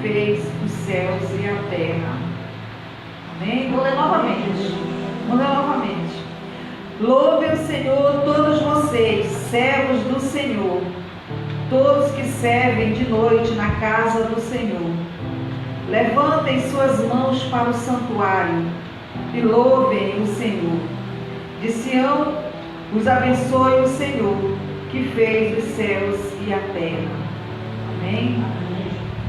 fez os céus e a terra. Amém? Vou ler novamente. Louve o Senhor todos vocês, servos do Senhor, todos que servem de noite na casa do Senhor. Levantem suas mãos para o santuário e louvem o Senhor. De Sião os abençoe o Senhor, que fez os céus e a terra. Amém?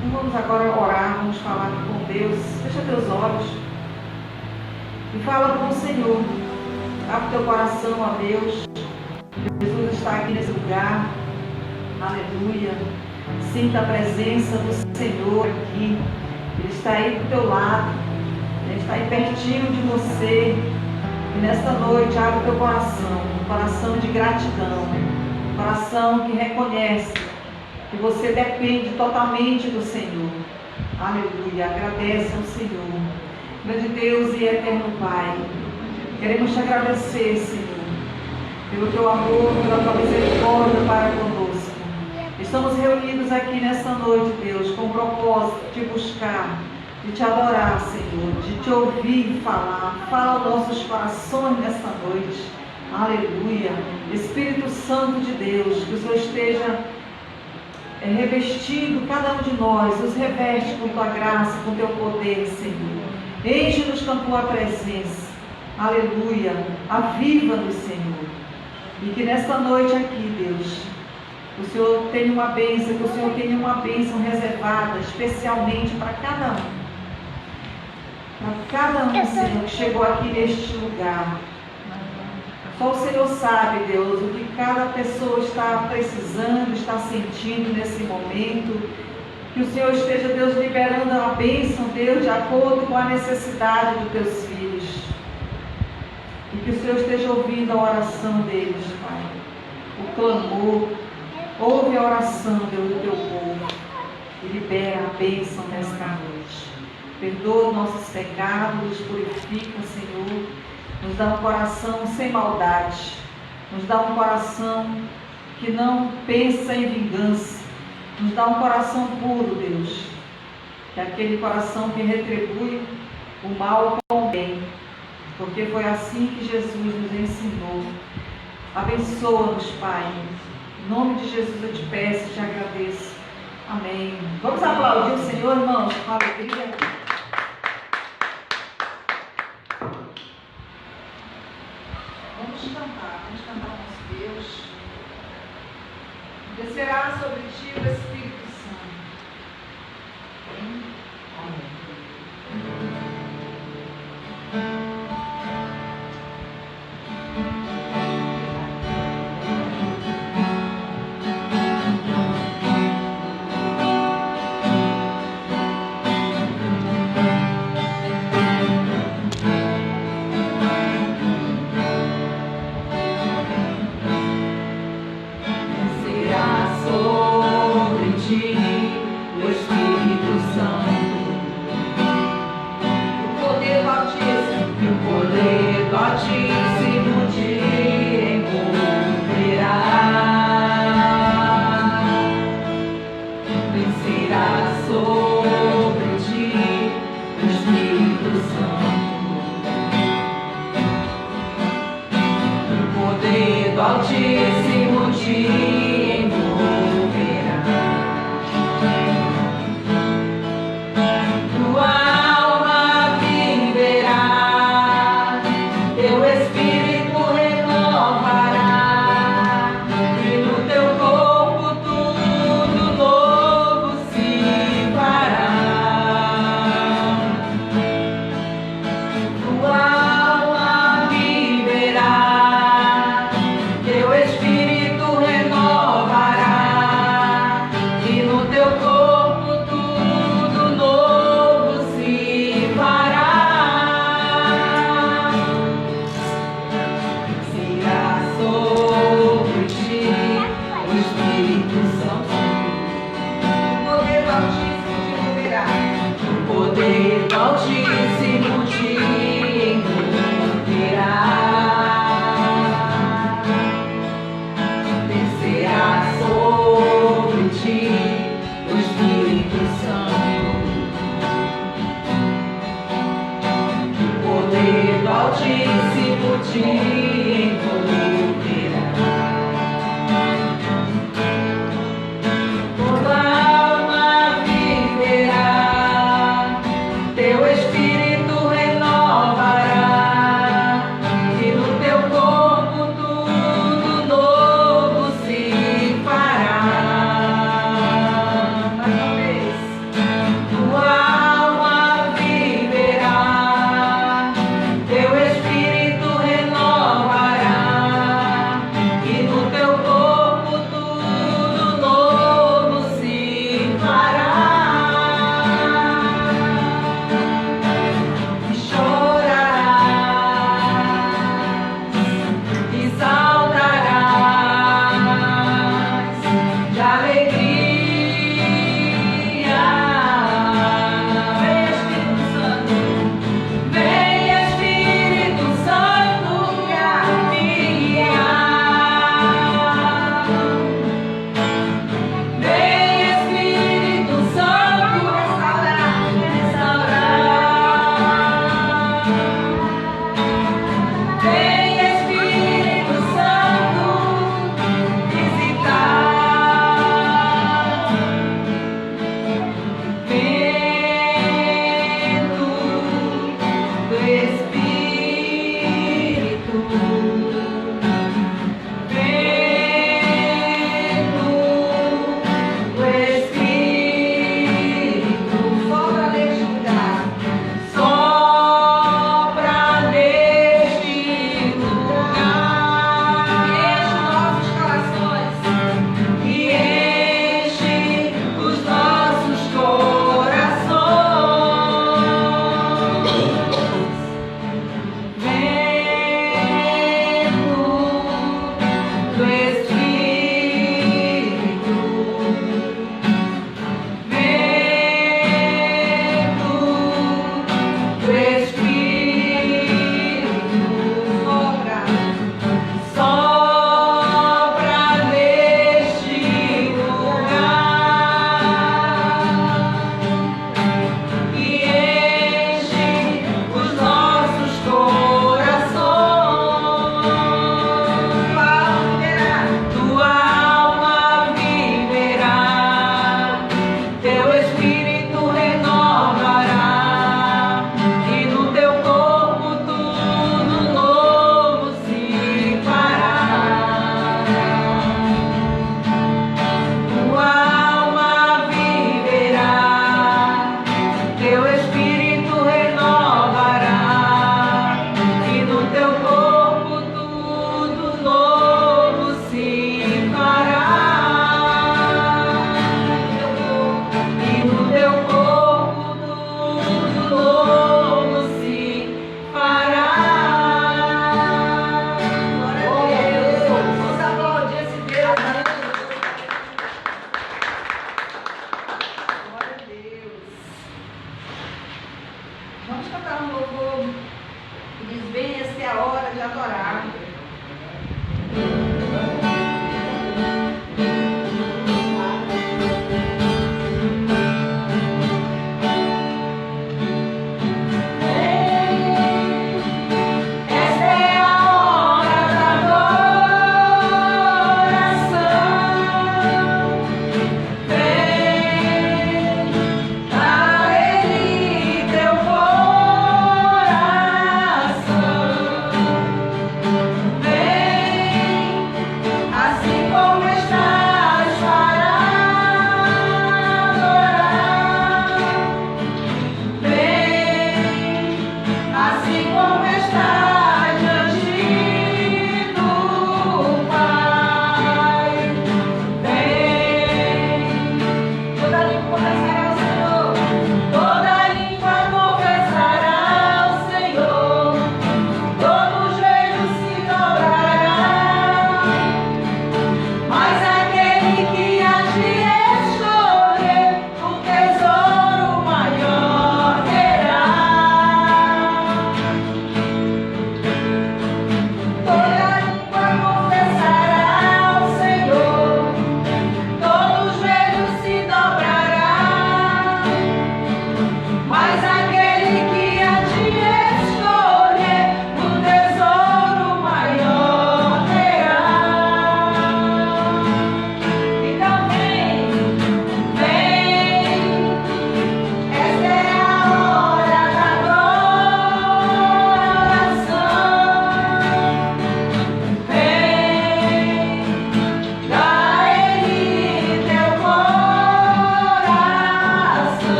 Então vamos agora orar, vamos falar com Deus. Fecha teus olhos e fala com o Senhor. Abre teu coração a Deus. Jesus está aqui nesse lugar. Aleluia. Sinta a presença do Senhor aqui. Ele está aí do teu lado. Ele está aí pertinho de você. E nesta noite abre teu coração. Um coração de gratidão. Um coração que reconhece que você depende totalmente do Senhor. Aleluia. Agradece ao Senhor. Grande Deus e eterno Pai, queremos te agradecer, Senhor, pelo teu amor, pela tua misericórdia para conosco. Estamos reunidos aqui nessa noite, Deus, com o propósito de buscar, de te adorar, Senhor, de te ouvir falar. Fala aos nossos corações nesta noite. Aleluia. Espírito Santo de Deus, que o Senhor esteja revestindo cada um de nós, nos reveste com tua graça, com teu poder, Senhor. Enche-nos com a tua presença. Aleluia. Aviva-nos, Senhor. E que nesta noite aqui, Deus, o Senhor tenha uma bênção, que o Senhor tenha uma bênção reservada especialmente para cada um. Para cada um, Senhor, que chegou aqui neste lugar. Só o Senhor sabe, Deus, o que cada pessoa está precisando, está sentindo nesse momento. Que o Senhor esteja, Deus, liberando a bênção, Deus, de acordo com a necessidade dos teus filhos. E que o Senhor esteja ouvindo a oração deles, Pai. O clamor. Ouve a oração, Deus, do teu povo. E libera a bênção nesta noite. Perdoa nossos pecados, nos purifica, Senhor. Nos dá um coração sem maldade. Nos dá um coração que não pensa em vingança. Nos dá um coração puro, Deus. Que é aquele coração que retribui o mal com o bem. Porque foi assim que Jesus nos ensinou. Abençoa-nos, Pai. Em nome de Jesus eu te peço e te agradeço. Amém. Vamos aplaudir o Senhor, irmãos, com alegria. Vamos cantar ao nosso Deus. Descerá sobre ti o Espírito Santo. Amém. Altíssimo te envolverá. Tua alma viverá, teu espírito renovará, e no teu corpo tudo novo se fará. Tua alma viverá, teu espírito renovará, e no teu corpo tudo novo se fará. Será sobre ti o Espírito Santo, o poder do Altíssimo te moverá, o poder do Altíssimo te envolverá. Sobre ti o Espírito Santo.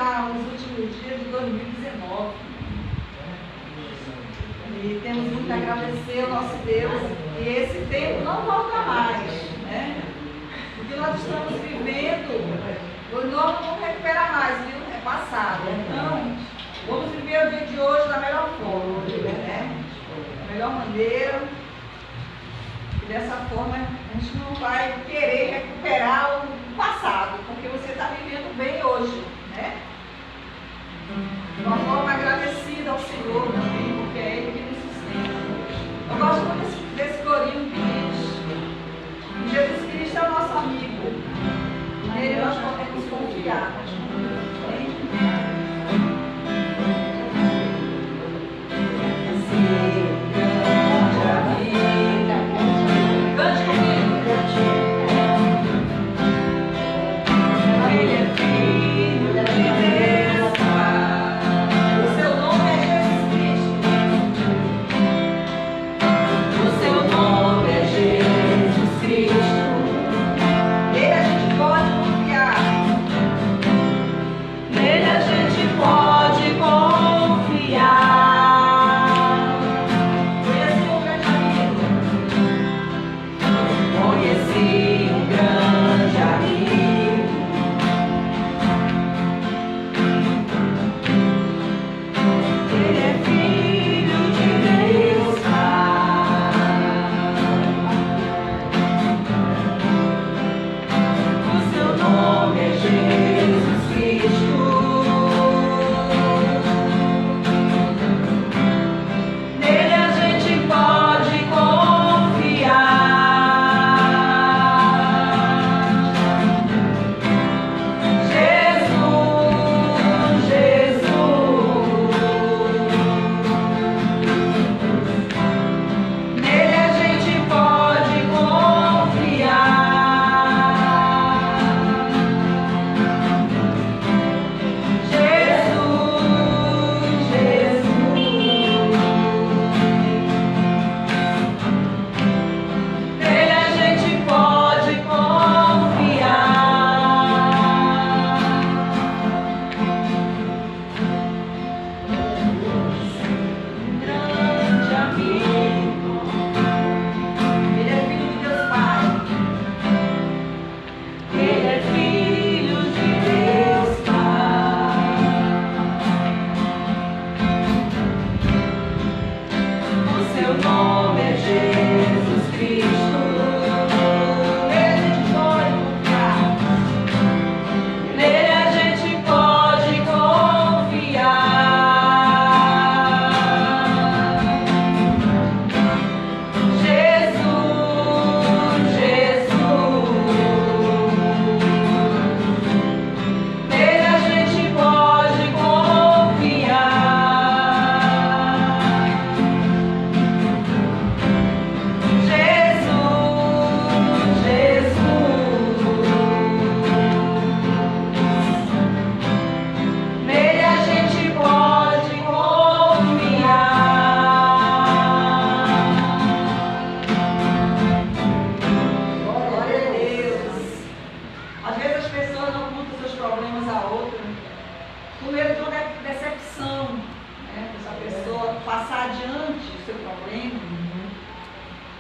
já os últimos dias de 2019. E temos muito a agradecer ao nosso Deus. E esse tempo não volta mais, né? O que nós estamos vivendo, nós não vamos recuperar mais, viu? É passado. Então, vamos viver o dia de hoje da melhor forma, né? Da melhor maneira. E dessa forma, a gente não vai querer recuperar o passado, porque você está vivendo bem hoje, né? De uma forma agradecida ao Senhor também, porque é Ele que nos sustenta. Eu gosto muito desse corinho que diz: Jesus Cristo é o nosso amigo, nele nós podemos confiar.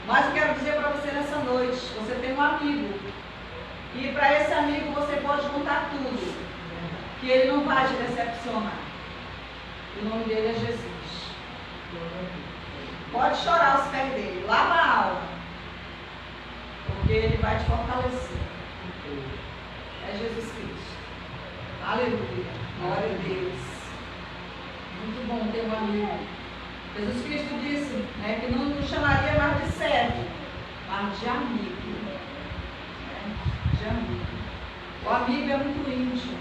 Mas eu quero dizer para você nessa noite, você tem um amigo. E para esse amigo você pode contar tudo. Que ele não vai te decepcionar. O nome dele é Jesus. Pode chorar aos pés dele, lava a alma. Porque ele vai te fortalecer. É Jesus Cristo. Aleluia. Glória a Deus. Muito bom ter um amigo. Jesus Cristo disse, né, que não nos chamaria mais de servo, mas de amigo. Né? De amigo. O amigo é muito íntimo.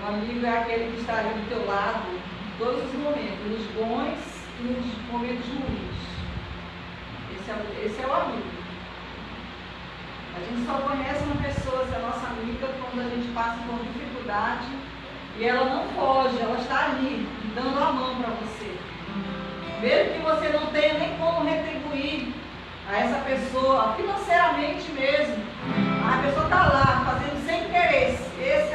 O amigo é aquele que está ali do teu lado em todos os momentos, nos bons e nos momentos ruins. Esse é o amigo. A gente só conhece uma pessoa, se é nossa amiga, quando a gente passa por dificuldade e ela não foge, ela está ali, dando a mão para você. Mesmo que você não tenha nem como retribuir a essa pessoa, financeiramente mesmo, a pessoa está lá, fazendo sem interesse. Esse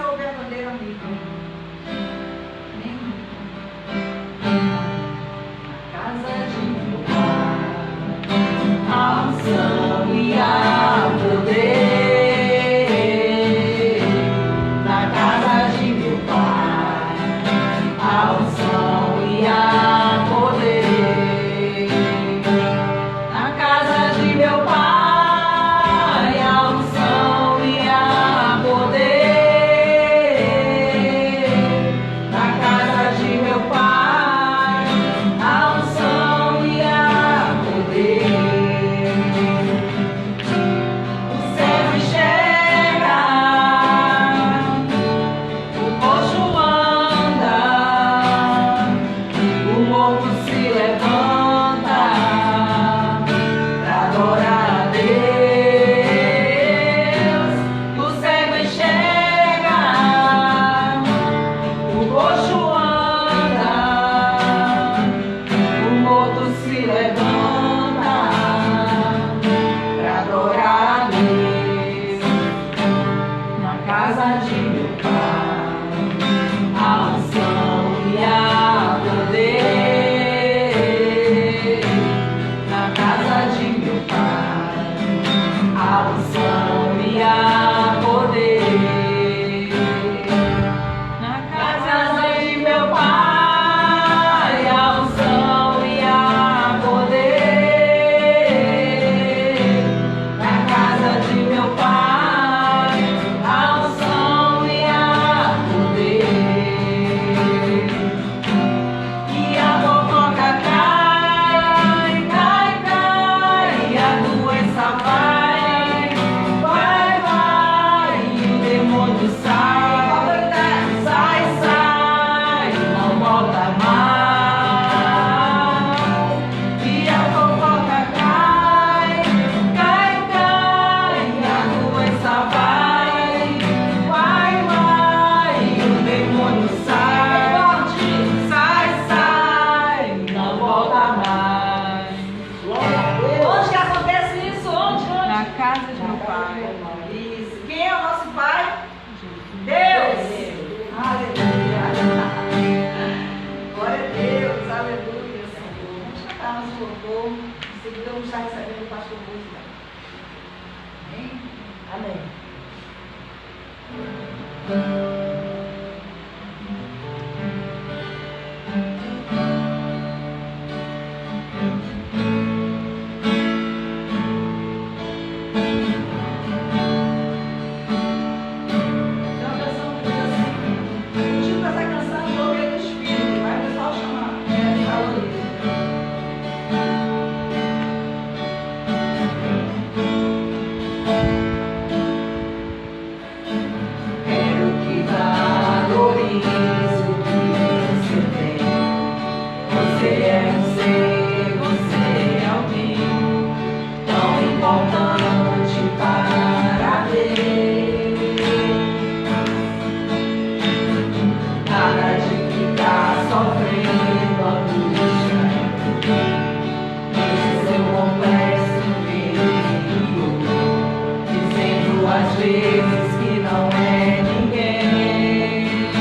vezes que não é ninguém.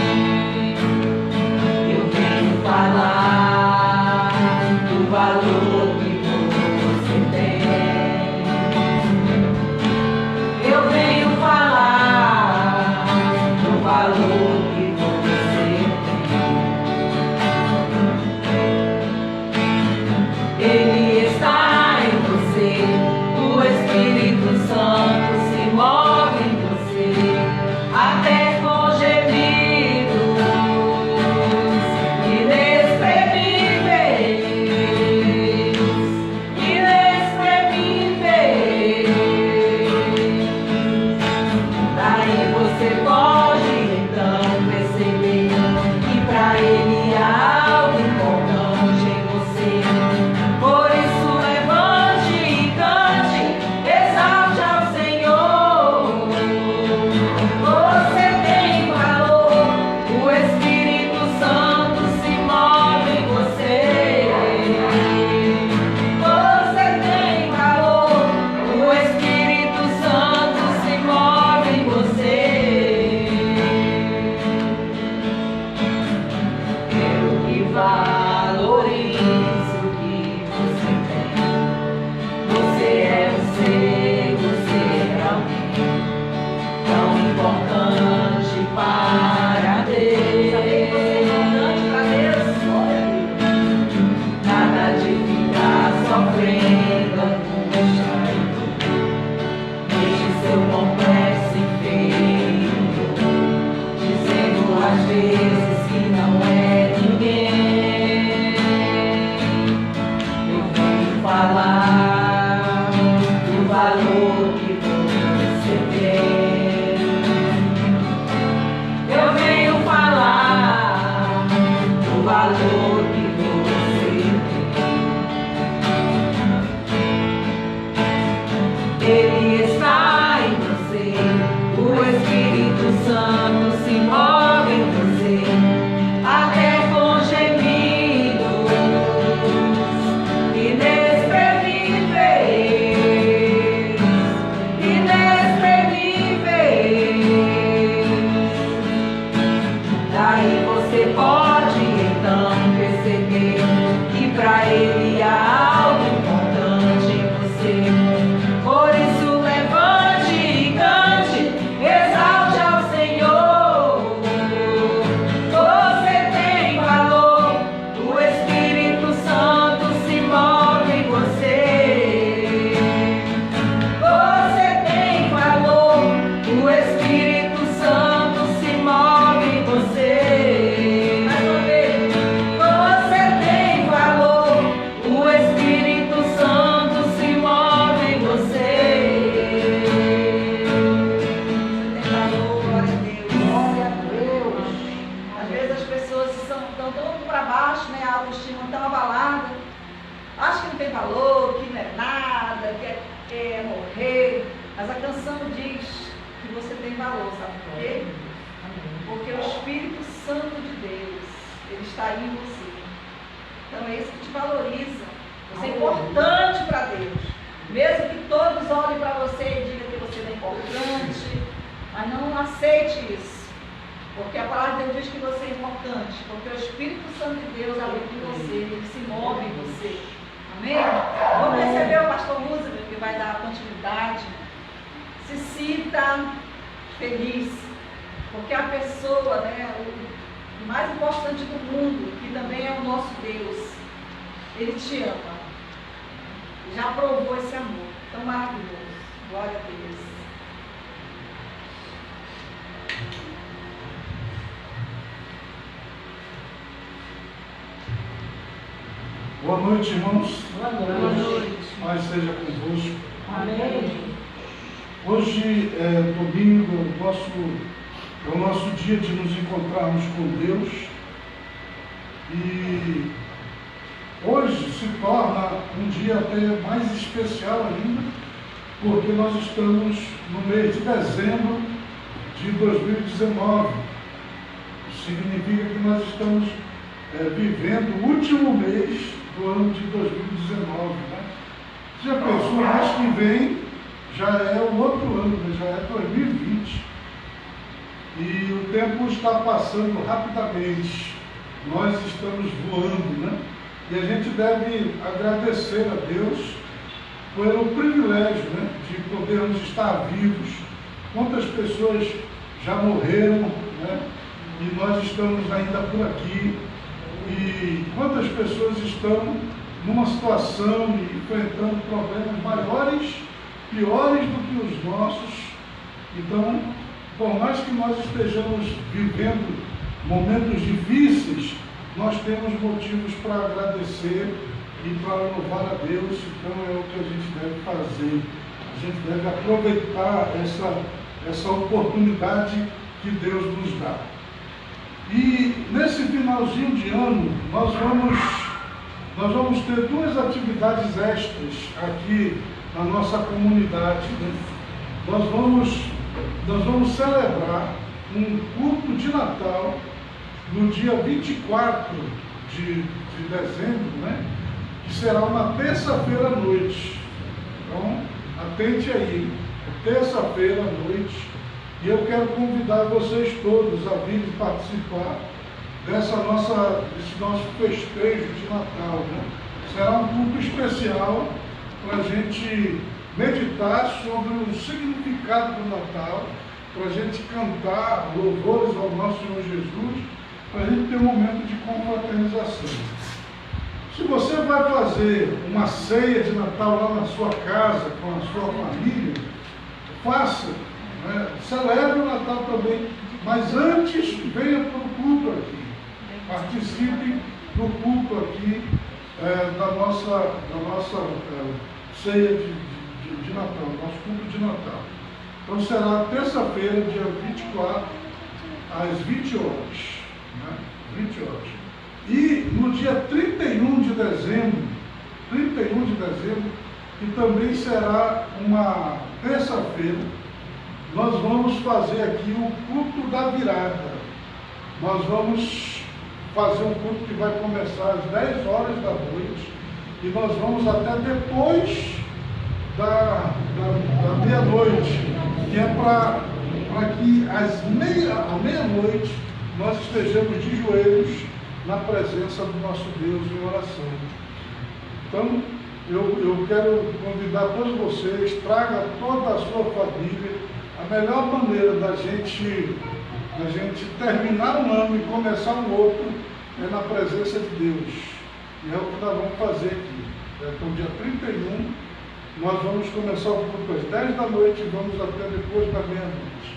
Eu venho falar do valor que você tem. Eu venho falar do valor que você tem. Ele está em você, o Espírito Santo se move em você, até com gemidos inexprimíveis, inexprimíveis. Daí você pode então perceber que pra Ele há algo importante em você. Por isso levante e cante, exalte ao Senhor. Você tem valor, o Espírito Santo se move em você. Você tem valor, o Espírito Santo se move em você. Quero que valorize o que você tem. Você é alguém tão importante para Deus. Nada de ficar sofrendo angústia. Deixe seu complexo inferior, dizendo às vezes que não é ninguém. Eu venho falar do valor que você tem. Eu venho falar do valor que você tem. Ele está em você, o Espírito Santo se move em você, até com gemidos inexprimíveis, inexprimíveis. Daí você pode então perceber que pra Ele há algo importante em você. Por isso levante e cante, exalte ao Senhor. Você tem valor, o Espírito Santo se move em você. Você tem valor, o Espírito Santo se move em você. Mais uma vez. Você tem valor, o Espírito Santo se move em você. Você tem valor, glória a Deus. Glória a Deus. Às vezes as pessoas estão tão para baixo, né? A autoestima tão abalada. Acho que não tem valor, que não é nada, que é morrer. Mas a canção diz que você tem valor, sabe por quê? Porque o Espírito Santo de Deus, Ele está aí em você. Então é isso que te valoriza. Você é importante para Deus. Mesmo que todos olhem para você e digam que você não é importante, mas não aceite isso. Porque a palavra de Deus diz que você é importante. Porque o Espírito Santo de Deus habita em você, Ele se move em você. Amém? Vamos receber o pastor Roosevelt, que vai dar a continuidade. Se sinta feliz. Porque a pessoa, né, o mais importante do mundo, que também é o nosso Deus, Ele te ama. Já provou esse amor tão maravilhoso. Glória a Deus. Boa noite, irmãos. Boa noite. Paz seja convosco. Amém. Hoje é domingo, é o nosso dia de nos encontrarmos com Deus. E hoje se torna um dia até mais especial ainda, porque nós estamos no mês de dezembro de 2019. Significa que nós estamos vivendo o último mês do ano de 2019. Né? Você já pensou, mês que vem já é o outro ano, né? Já é 2020. E o tempo está passando rapidamente. Nós estamos voando, né? E a gente deve agradecer a Deus pelo privilégio, né, de podermos estar vivos. Quantas pessoas já morreram, né? E nós estamos ainda por aqui. E quantas pessoas estão numa situação e enfrentando problemas maiores, piores do que os nossos. Então, por mais que nós estejamos vivendo momentos difíceis, nós temos motivos para agradecer e para louvar a Deus. Então é o que a gente deve fazer. A gente deve aproveitar essa oportunidade que Deus nos dá. E nesse finalzinho de ano, nós vamos ter duas atividades extras aqui na nossa comunidade, né? Nós vamos celebrar um culto de Natal no dia 24 de dezembro, né? Que será uma terça-feira à noite. Então, atente aí, terça-feira à noite. E eu quero convidar vocês todos a vir participar desse nosso festejo de Natal, né? Será um culto especial para a gente meditar sobre o significado do Natal, para a gente cantar louvores ao nosso Senhor Jesus, para a gente ter um momento de confraternização. Se você vai fazer uma ceia de Natal lá na sua casa, com a sua família, faça, né? Celebre o Natal também, mas antes venha para o culto aqui, participe do culto aqui da nossa ceia de Natal, nosso culto de Natal. Então será terça-feira, dia 24, às 20 horas. Né? 20 horas. E no dia 31 de dezembro, que também será uma terça-feira, nós vamos fazer aqui o culto da virada. Nós vamos fazer um culto que vai começar às 10 horas da noite e nós vamos até depois da meia-noite, que é para que à meia-noite nós estejamos de joelhos na presença do nosso Deus em oração. Então, eu quero convidar todos vocês, traga toda a sua família. A melhor maneira da gente terminar um ano e começar um outro é na presença de Deus. E é o que nós vamos fazer aqui. Então, dia 31, nós vamos começar o culto às 10 da noite e vamos até depois da meia-noite.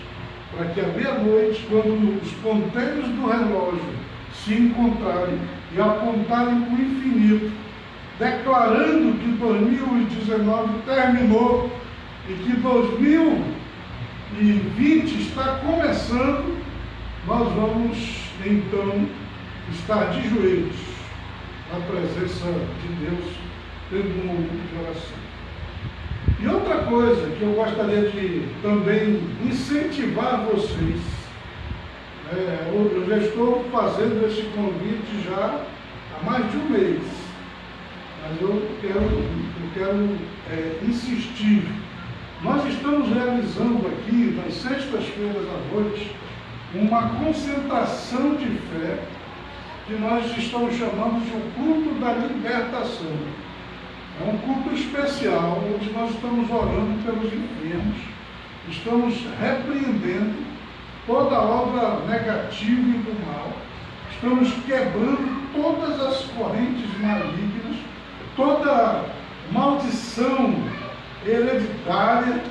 Para que à meia-noite, quando os ponteiros do relógio se encontrarem e apontarem para o infinito, declarando que 2019 terminou e que 2020 está começando, nós vamos então estar de joelhos na presença de Deus, tendo um momento de oração. E outra coisa que eu gostaria de também incentivar vocês, eu já estou fazendo esse convite já há mais de um mês, mas eu quero insistir. Nós estamos realizando aqui, nas sextas-feiras à noite, uma concentração de fé que nós estamos chamando de o culto da libertação. É um culto especial, onde nós estamos orando pelos enfermos, estamos repreendendo toda obra negativa e do mal, estamos quebrando todas as correntes malignas, toda maldição hereditária,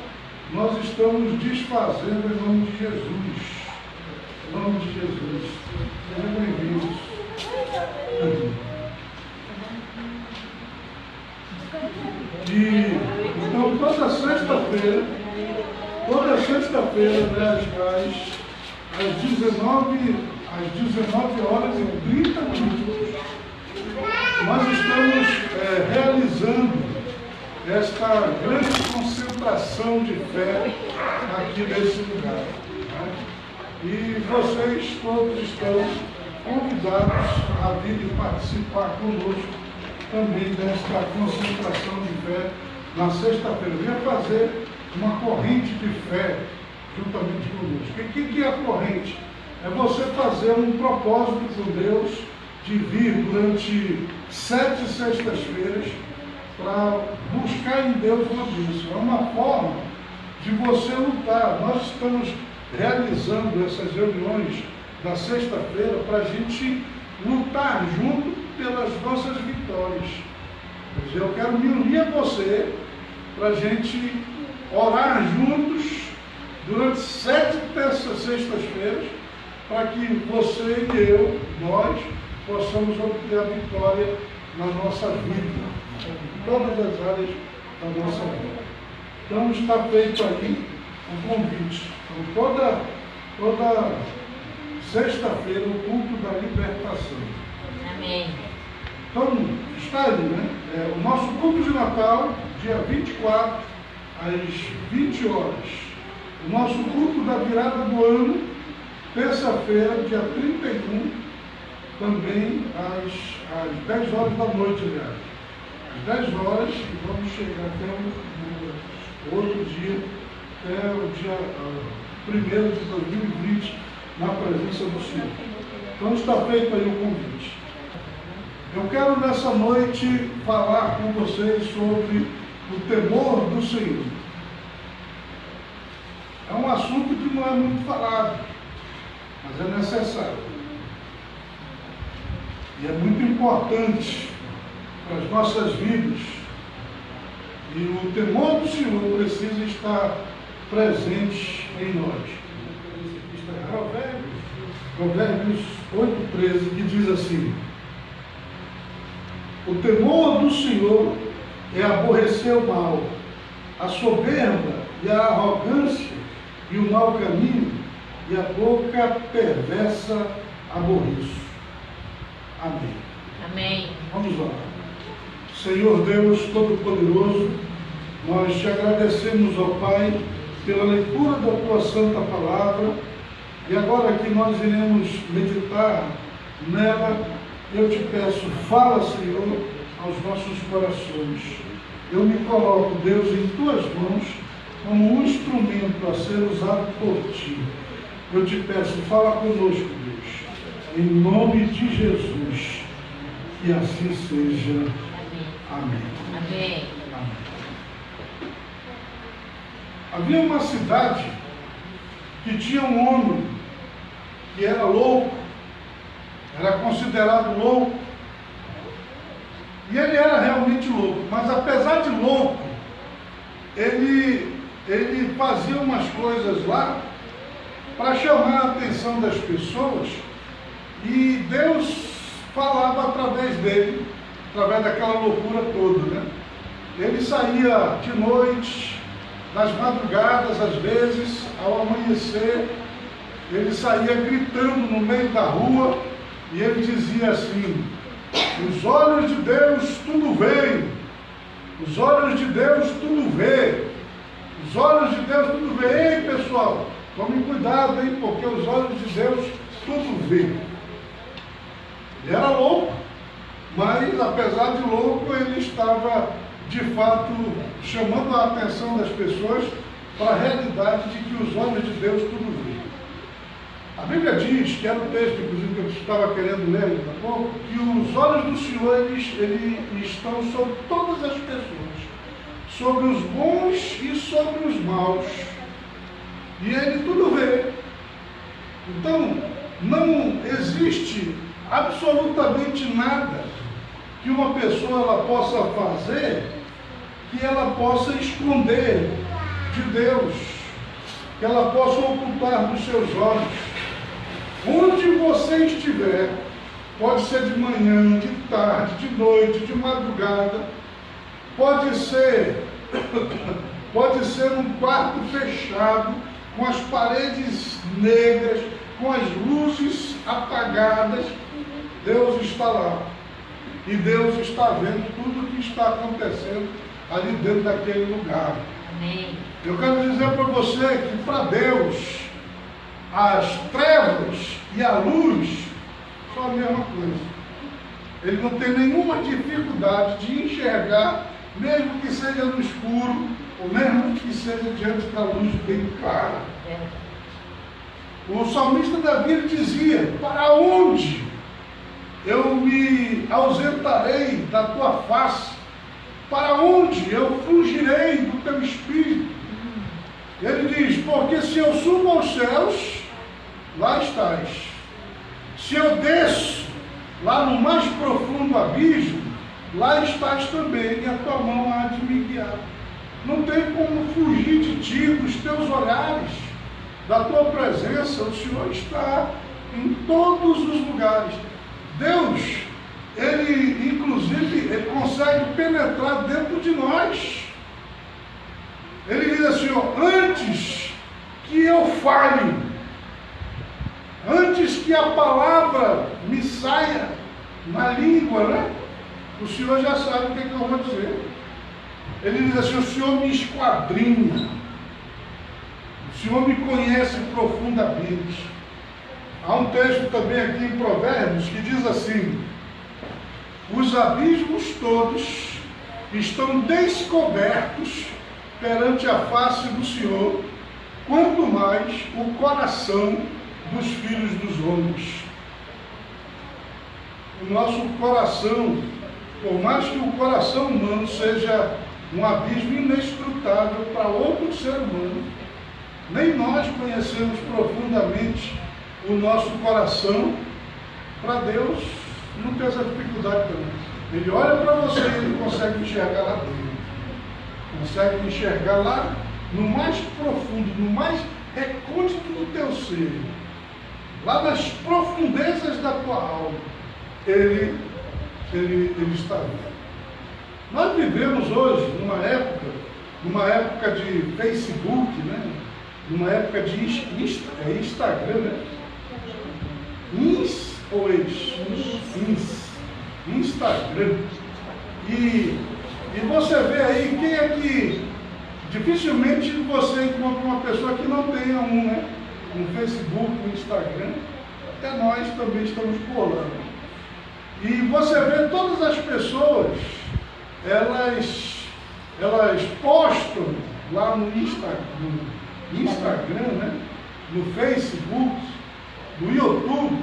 nós estamos desfazendo em nome de Jesus. Em nome de Jesus. Sejam bem-vindos. Então, toda sexta-feira, né, às 19 horas e 30 minutos, nós estamos realizando esta grande concentração de fé aqui nesse lugar. Né? E vocês todos estão convidados a vir e participar conosco também desta concentração de fé na sexta-feira. Venha fazer uma corrente de fé juntamente conosco. O que é a corrente? É você fazer um propósito com Deus de vir durante 7 sextas-feiras para buscar em Deus uma bênção. É uma forma de você lutar. Nós estamos realizando essas reuniões da sexta-feira para a gente lutar junto pelas nossas vitórias. Quer dizer, eu quero me unir a você para a gente orar juntos durante 7 sextas-feiras, para que você e eu, nós, possamos obter a vitória na nossa vida, em todas as áreas da nossa vida. Então está feito aí um convite. Então, toda sexta-feira, o culto da libertação. Amém. Então, está aí, né? O nosso culto de Natal, dia 24, às 20 horas. O nosso culto da virada do ano, terça-feira, dia 31, também às 10 horas da noite, aliás. Às 10 horas, e vamos chegar até o outro dia, até o dia 1º de 2020, na presença do Senhor. Então está feito aí o convite. Eu quero nessa noite falar com vocês sobre o temor do Senhor. É um assunto que não é muito falado, mas é necessário. E é muito importante para as nossas vidas. E o temor do Senhor precisa estar presente em nós. Provérbios 8,13, que diz assim: o temor do Senhor é aborrecer o mal, a soberba e a arrogância e o mau caminho e a boca perversa aborreço. Amém. Amém. Vamos lá. Senhor Deus Todo-Poderoso, nós te agradecemos, ó Pai, pela leitura da tua santa palavra, e agora que nós iremos meditar nela, eu te peço, fala, Senhor, aos nossos corações. Eu me coloco, Deus, em tuas mãos, como um instrumento a ser usado por ti. Eu te peço, fala conosco, Deus, em nome de Jesus, que assim seja. Amém. Amém. Amém. Havia uma cidade que tinha um homem que era louco, era considerado louco, e ele era realmente louco, mas apesar de louco, ele fazia umas coisas lá para chamar a atenção das pessoas, e Deus falava através dele, através daquela loucura toda, né? Ele saía de noite, nas madrugadas, às vezes, ao amanhecer, ele saía gritando no meio da rua, e ele dizia assim: os olhos de Deus tudo veem, os olhos de Deus tudo vê, os olhos de Deus tudo vê. Ei, pessoal, tome cuidado, hein, porque os olhos de Deus tudo vê. Ele era louco, mas apesar de louco, ele estava de fato chamando a atenção das pessoas para a realidade de que os olhos de Deus tudo vê. A Bíblia diz, que era o texto, inclusive, que eu estava querendo ler ainda há pouco, que os olhos do Senhor eles estão sobre todas as pessoas, sobre os bons e sobre os maus. E ele tudo vê. Então, não existe absolutamente nada que uma pessoa ela possa fazer que ela possa esconder de Deus, que ela possa ocultar dos seus olhos. Onde você estiver, pode ser de manhã, de tarde, de noite, de madrugada, pode ser num quarto fechado, com as paredes negras, com as luzes apagadas, Deus está lá. E Deus está vendo tudo o que está acontecendo ali dentro daquele lugar. Amém. Eu quero dizer para você que para Deus as trevas e a luz são a mesma coisa. Ele não tem nenhuma dificuldade de enxergar, mesmo que seja no escuro, ou mesmo que seja diante da luz bem clara. O salmista Davi dizia: para onde eu me ausentarei da tua face? Para onde eu fugirei do teu espírito? Ele diz: porque se eu subo aos céus, lá estás. Se eu desço lá no mais profundo abismo, lá estás também, e a tua mão há de me guiar. Não tem como fugir de ti, dos teus olhares, da tua presença. O Senhor está em todos os lugares. Deus, Ele, inclusive, Ele consegue penetrar dentro de nós. Ele diz assim, ó: antes que eu fale, antes que a palavra me saia na língua, né? O Senhor já sabe o que eu vou dizer. Ele diz assim: o Senhor me esquadrinha, o Senhor me conhece profundamente. Há um texto também aqui em Provérbios que diz assim: os abismos todos estão descobertos perante a face do Senhor, quanto mais o coração dos filhos dos homens. O nosso coração, por mais que o coração humano seja um abismo inescrutável para outro ser humano, nem nós conhecemos profundamente o nosso coração. Para Deus não tem essa dificuldade também. Ele olha para você e ele consegue enxergar lá dentro. Consegue enxergar lá no mais profundo, no mais recôndito do teu ser, lá nas profundezas da tua alma. Ele está ali. Nós vivemos hoje numa época de Facebook, né? Numa época de Instagram, né? Instagram. E você vê aí quem é que dificilmente você encontra uma pessoa que não tenha um Facebook, um Instagram. Até nós também estamos colando. E você vê todas as pessoas, elas postam lá no Instagram, né? No Facebook, no YouTube,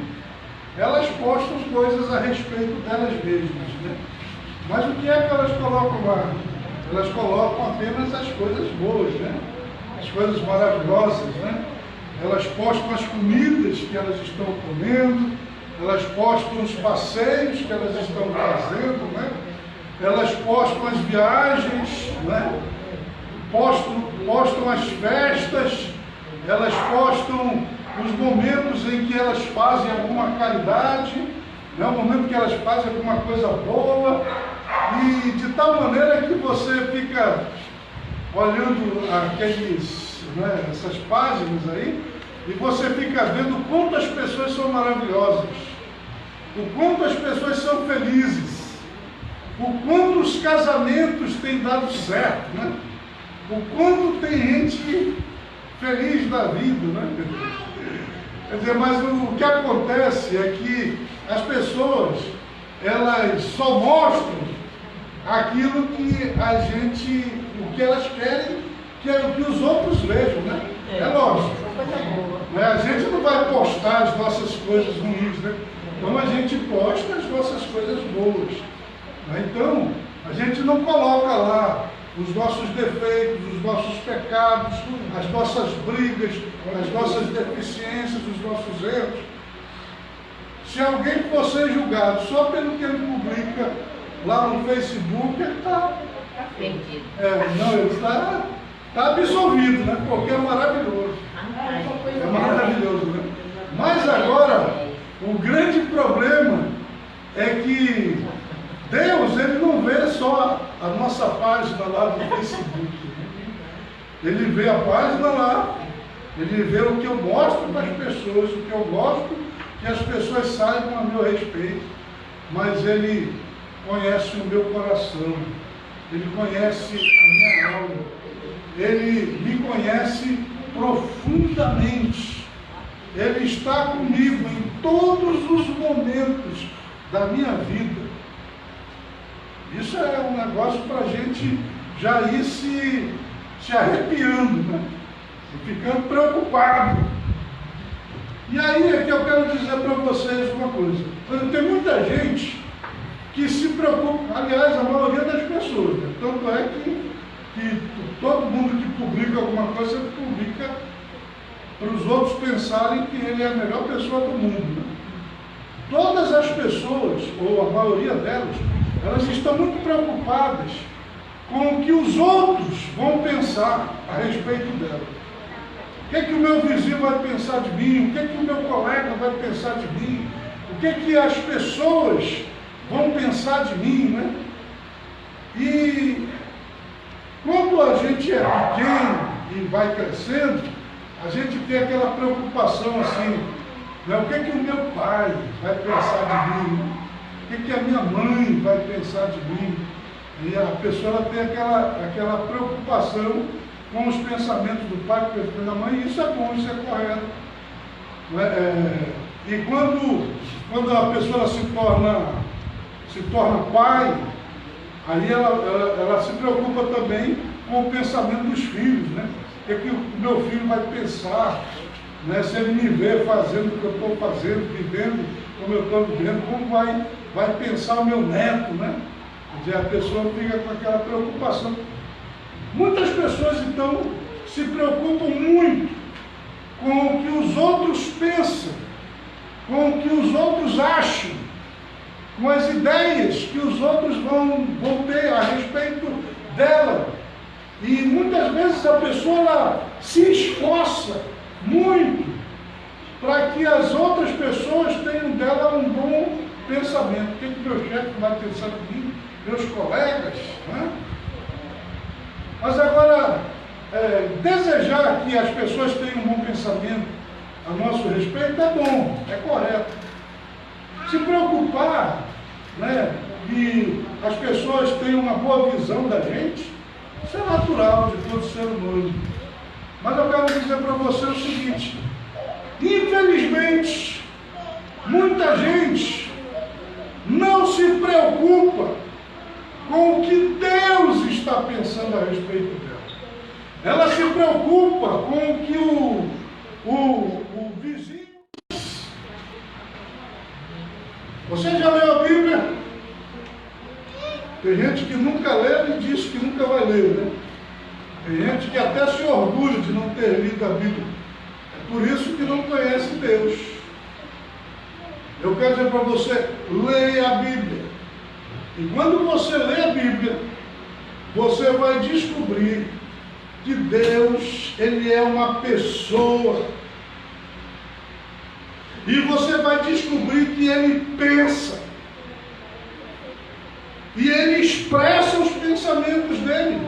elas postam coisas a respeito delas mesmas, né? Mas o que é que elas colocam lá? Elas colocam apenas as coisas boas, né? As coisas maravilhosas, né? Elas postam as comidas que elas estão comendo, elas postam os passeios que elas estão fazendo, né? Elas postam as viagens, né? Postam as festas, elas postam os momentos em que elas fazem alguma caridade, né? O momento que elas fazem alguma coisa boa, e de tal maneira que você fica olhando né, essas páginas aí, e você fica vendo quantas pessoas são maravilhosas, o quanto as pessoas são felizes, o quanto os casamentos têm dado certo, né? O quanto tem gente feliz da vida, né? Quer dizer, mas o que acontece é que as pessoas, elas só mostram aquilo que o que elas querem que os outros vejam, né? É lógico. Né? A gente não vai postar as nossas coisas ruins, né? Então a gente posta as nossas coisas boas. Né? Então, a gente não coloca lá os nossos defeitos, os nossos pecados, as nossas brigas, as nossas deficiências, os nossos erros. Se alguém for ser julgado só pelo que ele publica lá no Facebook, ele está perdido. Ele está absolvido, né? Porque é maravilhoso. É maravilhoso, né? Mas agora, o grande problema é que Deus, Ele não vê só a nossa página lá no Facebook. Ele vê a página lá, Ele vê o que eu mostro para as pessoas, o que eu gosto que as pessoas saibam a meu respeito, mas Ele conhece o meu coração, Ele conhece a minha alma, Ele me conhece profundamente, Ele está comigo em todos os momentos da minha vida. Isso é um negócio para a gente já ir se se arrepiando, né? E ficando preocupado. E aí é que eu quero dizer para vocês uma coisa. Tem muita gente que se preocupa, aliás, a maioria das pessoas, né? Tanto é que todo mundo que publica alguma coisa, publica para os outros pensarem que ele é a melhor pessoa do mundo, né? Todas as pessoas, ou a maioria delas, elas estão muito preocupadas com o que os outros vão pensar a respeito dela. O que é que o meu vizinho vai pensar de mim? O que é que o meu colega vai pensar de mim? O que é que as pessoas vão pensar de mim, né? E quando a gente é pequeno e vai crescendo, a gente tem aquela preocupação assim, né? O que é que o meu pai vai pensar de mim? O que é que a minha mãe vai pensar de mim? E a pessoa ela tem aquela preocupação com os pensamentos do pai, da mãe, e isso é bom, isso é correto. E quando a pessoa se torna pai, aí ela se preocupa também com o pensamento dos filhos, né? O que é que o meu filho vai pensar, né? Se ele me vê fazendo o que eu estou fazendo, vivendo como eu estou vivendo, como vai pensar o meu neto, né? Quer dizer, a pessoa fica com aquela preocupação. Muitas pessoas, então, se preocupam muito com o que os outros pensam, com o que os outros acham, com as ideias que os outros vão ter a respeito dela. E muitas vezes a pessoa ela se esforça muito para que as outras pessoas tenham dela um bom pensamento. O que meu chefe vai pensar de mim? Meus colegas, né? Mas agora, desejar que as pessoas tenham um bom pensamento a nosso respeito é bom, é correto. Se preocupar, né, que as pessoas tenham uma boa visão da gente, isso é natural de todo ser humano. Mas eu quero dizer para você o seguinte: infelizmente, muita gente não se preocupa com o que Deus está pensando a respeito dela. Ela se preocupa com o que o vizinho... Você já leu a Bíblia? Tem gente que nunca leu e diz que nunca vai ler, né? Tem gente que até se orgulha de não ter lido a Bíblia. É por isso que não conhece Deus. Eu quero dizer para você, leia a Bíblia. E quando você lê a Bíblia, você vai descobrir que Deus, Ele é uma pessoa. E você vai descobrir que Ele pensa. E Ele expressa os pensamentos dEle.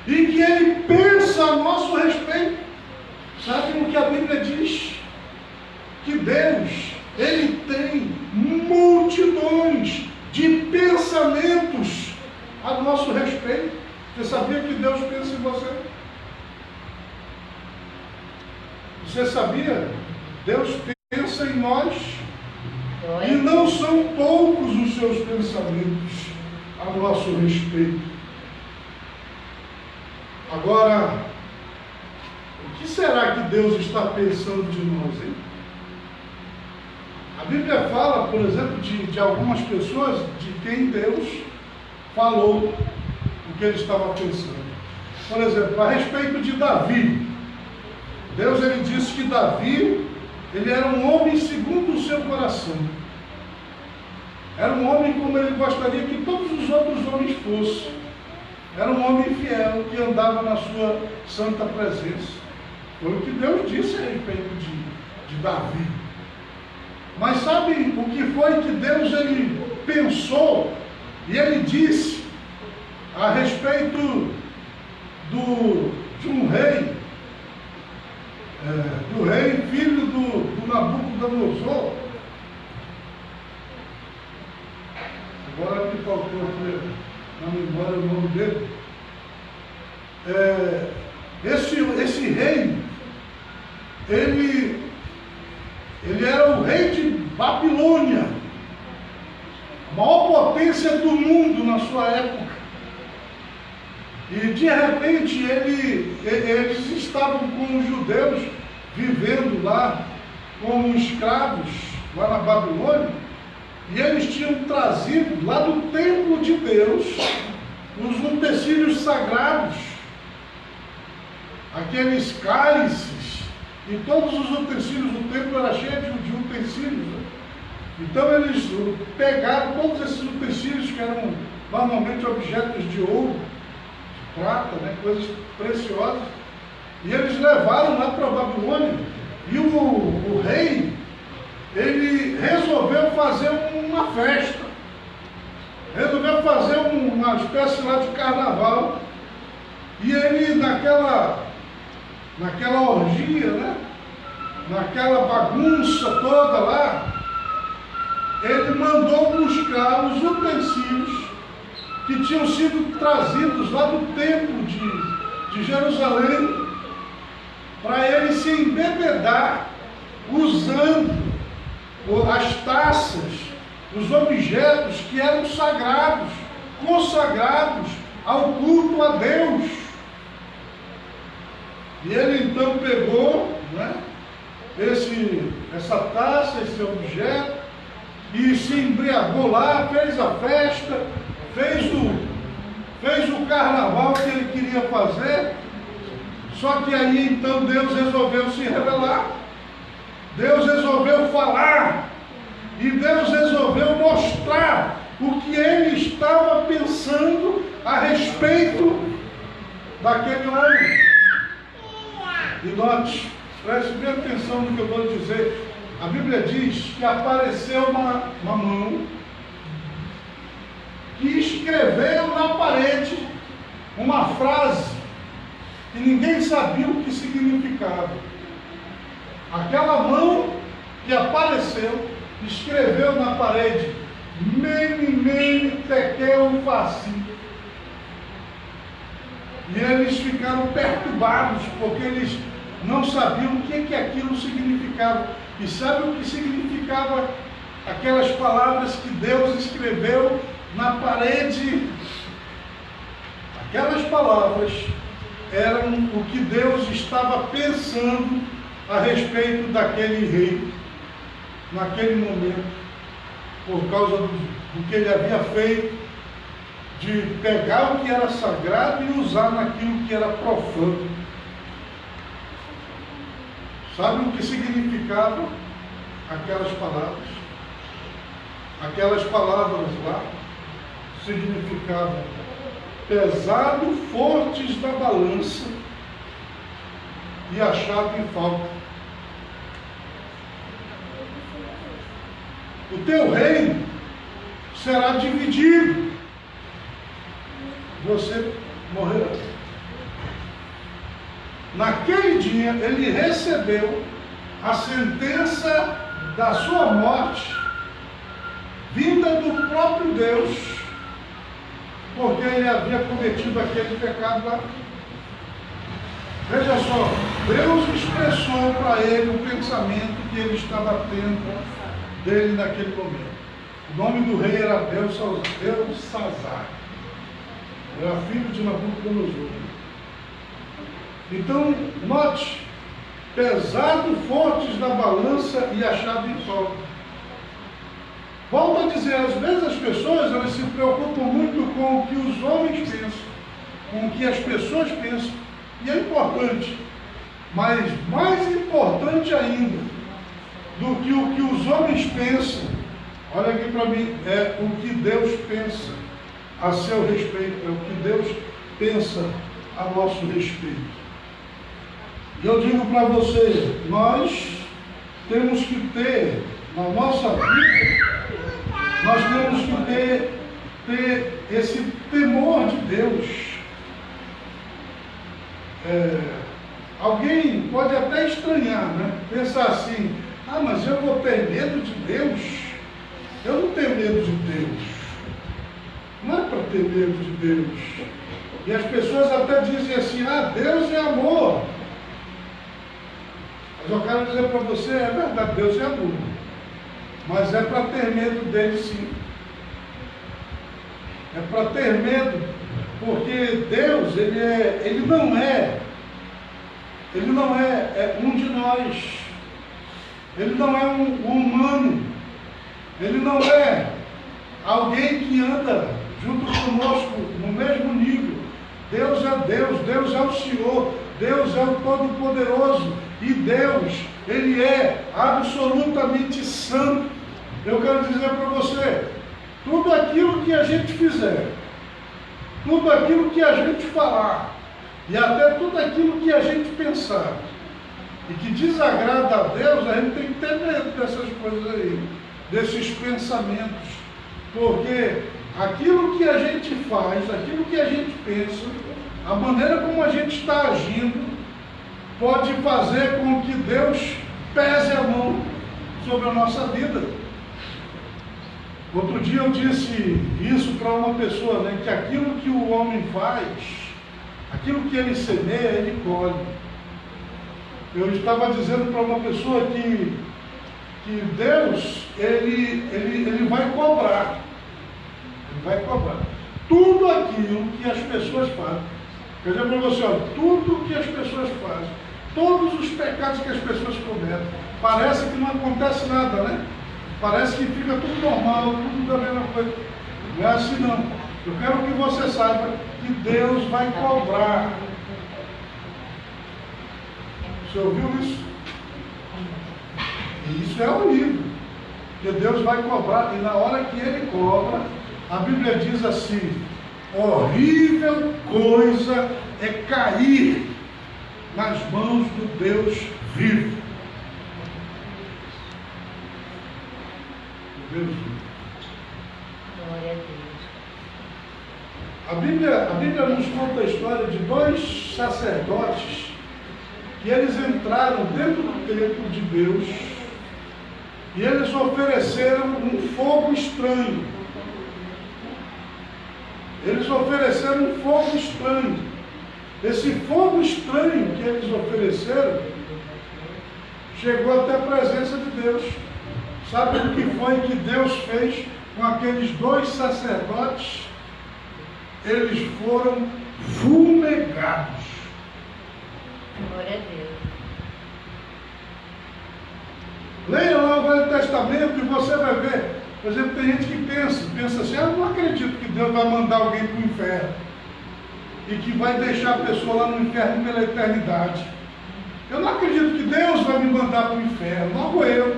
E que Ele pensa a nosso respeito. Sabe o que a Bíblia diz? Que Deus, Ele tem multidões de pensamentos a nosso respeito. Você sabia que Deus pensa em você? Você sabia? Deus pensa em nós. E não são poucos os seus pensamentos a nosso respeito. Agora, o que será que Deus está pensando de nós, hein? A Bíblia fala, por exemplo, de algumas pessoas de quem Deus falou o que ele estava pensando. Por exemplo, a respeito de Davi. Deus ele disse que Davi, ele era um homem segundo o seu coração. Era um homem como ele gostaria que todos os outros homens fossem. Era um homem fiel que andava na sua santa presença. Foi o que Deus disse a respeito de Davi. Mas sabe o que foi que Deus ele pensou e ele disse a respeito de um rei, do rei filho do Nabucodonosor? Agora me faltou aqui na memória o nome dele. Esse rei, ele era o rei de Babilônia, a maior potência do mundo na sua época. E de repente eles estavam com os judeus vivendo lá como escravos, lá na Babilônia, e eles tinham trazido lá do templo de Deus os utensílios sagrados, aqueles cálices, e todos os utensílios do templo eram cheios de utensílios, né? Então eles pegaram todos esses utensílios que eram normalmente objetos de ouro, de prata, né, coisas preciosas, e eles levaram lá para a Babilônia. E o rei, ele resolveu fazer uma festa, resolveu fazer uma espécie lá de carnaval, e ele naquela orgia, né, naquela bagunça toda lá, ele mandou buscar os utensílios que tinham sido trazidos lá do templo de Jerusalém, para ele se embebedar usando as taças, os objetos que eram sagrados, consagrados ao culto a Deus. E ele então pegou, né, essa taça, esse objeto, e se embriagou lá, fez a festa, fez o carnaval que ele queria fazer. Só que aí então Deus resolveu se revelar, Deus resolveu falar, e Deus resolveu mostrar o que ele estava pensando a respeito daquele homem. E note, preste bem atenção no que eu vou dizer. A Bíblia diz que apareceu uma mão que escreveu na parede uma frase que ninguém sabia o que significava. Aquela mão que apareceu escreveu na parede: Mene, Mene, Tekel, Upharsin. E eles ficaram perturbados, porque eles não sabiam o que aquilo significava. E sabe o que significava aquelas palavras que Deus escreveu na parede? Aquelas palavras eram o que Deus estava pensando a respeito daquele rei, naquele momento, por causa do que ele havia feito, de pegar o que era sagrado e usar naquilo que era profano. Sabe o que significava aquelas palavras? Aquelas palavras lá significavam pesado, fortes da balança e achado em falta. O teu reino será dividido, você morrerá. Naquele dia ele recebeu a sentença da sua morte, vinda do próprio Deus, porque ele havia cometido aquele pecado lá. Veja só, Deus expressou para ele o pensamento que ele estava tendo dele naquele momento. O nome do rei era Belsazar, era filho de Nabucodonosor. Então, note, pesado, fortes da balança e achado em falta. Volto a dizer, às vezes as pessoas elas se preocupam muito com o que os homens pensam, com o que as pessoas pensam, e é importante, mas mais importante ainda do que o que os homens pensam, olha aqui para mim, é o que Deus pensa a seu respeito, é o que Deus pensa a nosso respeito. E eu digo para você, nós temos que ter na nossa vida, nós temos que ter esse temor de Deus. Alguém pode até estranhar, né? Pensar assim, mas eu vou ter medo de Deus? Eu não tenho medo de Deus. Não é para ter medo de Deus. E as pessoas até dizem assim, Deus é amor. Mas eu quero dizer para você, é verdade, Deus é amor. Mas é para ter medo dele sim. É para ter medo Porque Deus, ele não é um de nós. Ele não é um humano. Ele não é alguém que anda junto conosco no mesmo nível. Deus é Deus, Deus é o Senhor, Deus é o Todo-Poderoso. E Deus, Ele é absolutamente santo. Eu quero dizer para você, tudo aquilo que a gente fizer, tudo aquilo que a gente falar, e até tudo aquilo que a gente pensar, e que desagrada a Deus, a gente tem que ter medo dessas coisas aí, desses pensamentos, porque aquilo que a gente faz, aquilo que a gente pensa, a maneira como a gente está agindo, pode fazer com que Deus pese a mão sobre a nossa vida. Outro dia eu disse isso para uma pessoa, né, que aquilo que o homem faz, aquilo que ele semeia, ele colhe. Eu estava dizendo para uma pessoa que Deus, ele vai cobrar. Ele vai cobrar. Tudo aquilo que as pessoas fazem. Quer dizer para você, olha, tudo que as pessoas fazem, todos os pecados que as pessoas cometem, parece que não acontece nada, né? Parece que fica tudo normal, tudo da mesma coisa. Não é assim não. Eu quero que você saiba que Deus vai cobrar. Você ouviu isso? E isso é horrível. Porque Deus vai cobrar, e na hora que Ele cobra, a Bíblia diz assim: horrível coisa é cair nas mãos do Deus vivo. Deus vivo. Glória a Deus. A Bíblia nos conta a história de dois sacerdotes que eles entraram dentro do templo de Deus e eles ofereceram um fogo estranho. Eles ofereceram um fogo estranho. Esse fogo estranho que eles ofereceram chegou até a presença de Deus. Sabe o que foi que Deus fez com aqueles dois sacerdotes? Eles foram fumegados. Glória a Deus. Leia lá o Velho Testamento e você vai ver. Por exemplo, tem gente que pensa assim: eu não acredito que Deus vai mandar alguém para o inferno e que vai deixar a pessoa lá no inferno pela eternidade. Eu não acredito que Deus vai me mandar para o inferno, logo eu.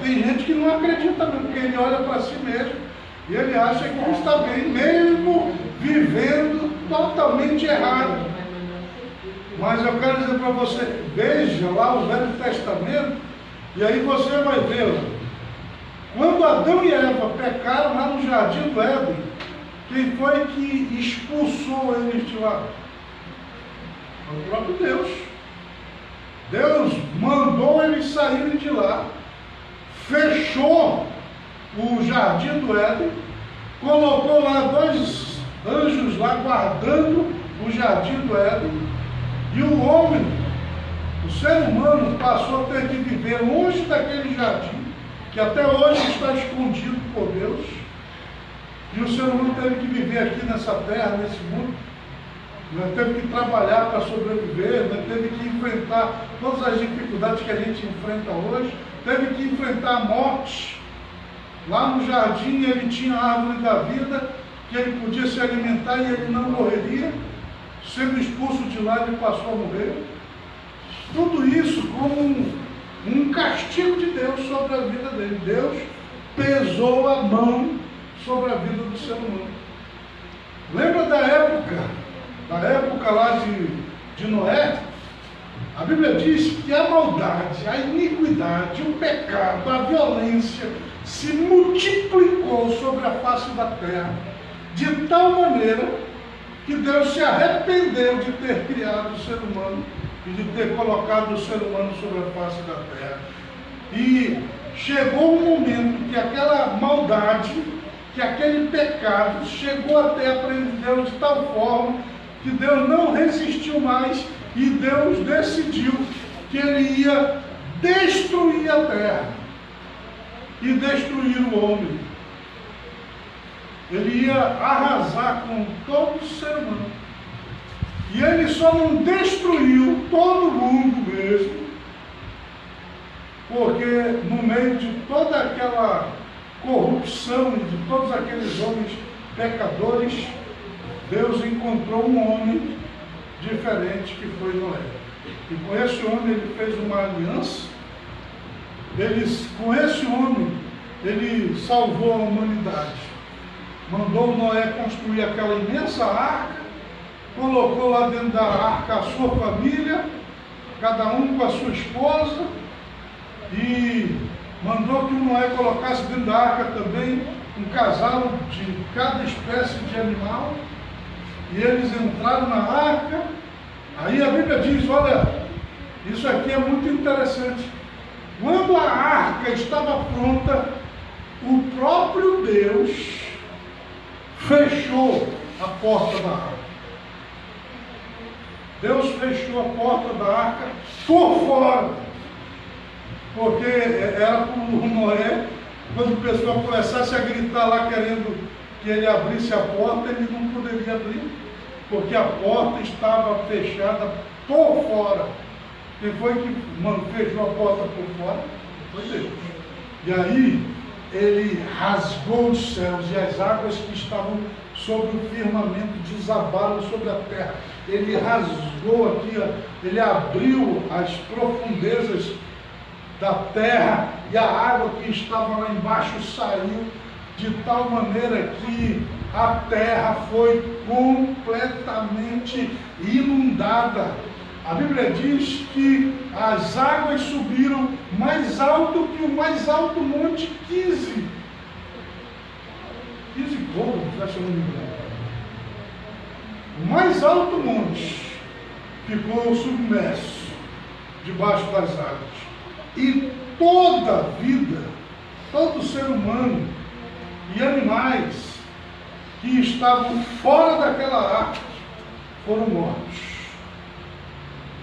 Tem gente que não acredita mesmo, porque ele olha para si mesmo e ele acha que ele está bem, mesmo vivendo totalmente errado. Mas eu quero dizer para você, veja lá o Velho Testamento, e aí você vai ver, quando Adão e Eva pecaram lá no Jardim do Éden, quem foi que expulsou eles de lá? Foi o próprio Deus. Deus mandou eles saírem de lá, fechou o Jardim do Éden, colocou lá dois anjos lá guardando o Jardim do Éden, e o homem, o ser humano, passou a ter que viver longe daquele jardim, que até hoje está escondido por Deus, e o ser humano teve que viver aqui nessa terra, nesse mundo. Teve que trabalhar para sobreviver, teve que enfrentar todas as dificuldades que a gente enfrenta hoje, teve que enfrentar a morte. Lá no jardim ele tinha a árvore da vida, que ele podia se alimentar e ele não morreria. Sendo expulso de lá, ele passou a morrer. Tudo isso como um castigo de Deus sobre a vida dele. Deus pesou a mão sobre a vida do ser humano. Lembra da época lá de Noé? A Bíblia diz que a maldade, a iniquidade, o pecado, a violência se multiplicou sobre a face da terra, de tal maneira que Deus se arrependeu de ter criado o ser humano e de ter colocado o ser humano sobre a face da terra. E chegou um momento que aquela maldade, que aquele pecado chegou até a prender Deus de tal forma que Deus não resistiu mais e Deus decidiu que Ele ia destruir a terra e destruir o homem. ele ia arrasar com todo o ser humano. E ele só não destruiu todo mundo mesmo, porque no meio de toda aquela corrupção e de todos aqueles homens pecadores, Deus encontrou um homem diferente, que foi Noé. E com esse homem ele fez uma aliança. Com esse homem ele salvou a humanidade. Mandou Noé construir aquela imensa arca, colocou lá dentro da arca a sua família, cada um com a sua esposa, e mandou que o Noé colocasse dentro da arca também um casal de cada espécie de animal, e eles entraram na arca. Aí a Bíblia diz, olha, isso aqui é muito interessante. Quando a arca estava pronta, o próprio Deus fechou a porta da arca. Deus fechou a porta da arca por fora, porque era para o Noé, quando o pessoal começasse a gritar lá querendo que ele abrisse a porta, ele não poderia abrir, porque a porta estava fechada por fora. Quem foi que fechou a porta por fora? Foi Deus. E aí ele rasgou os céus, e as águas que estavam sobre o firmamento desabaram sobre a terra. Ele rasgou aqui, ele abriu as profundezas da terra, e a água que estava lá embaixo saiu, de tal maneira que a terra foi completamente inundada. A Bíblia diz que as águas subiram mais alto que o mais alto monte 15 côvados, se eu não me engano. O mais alto monte ficou submerso debaixo das águas. E toda a vida, todo ser humano e animais que estavam fora daquela arca foram mortos.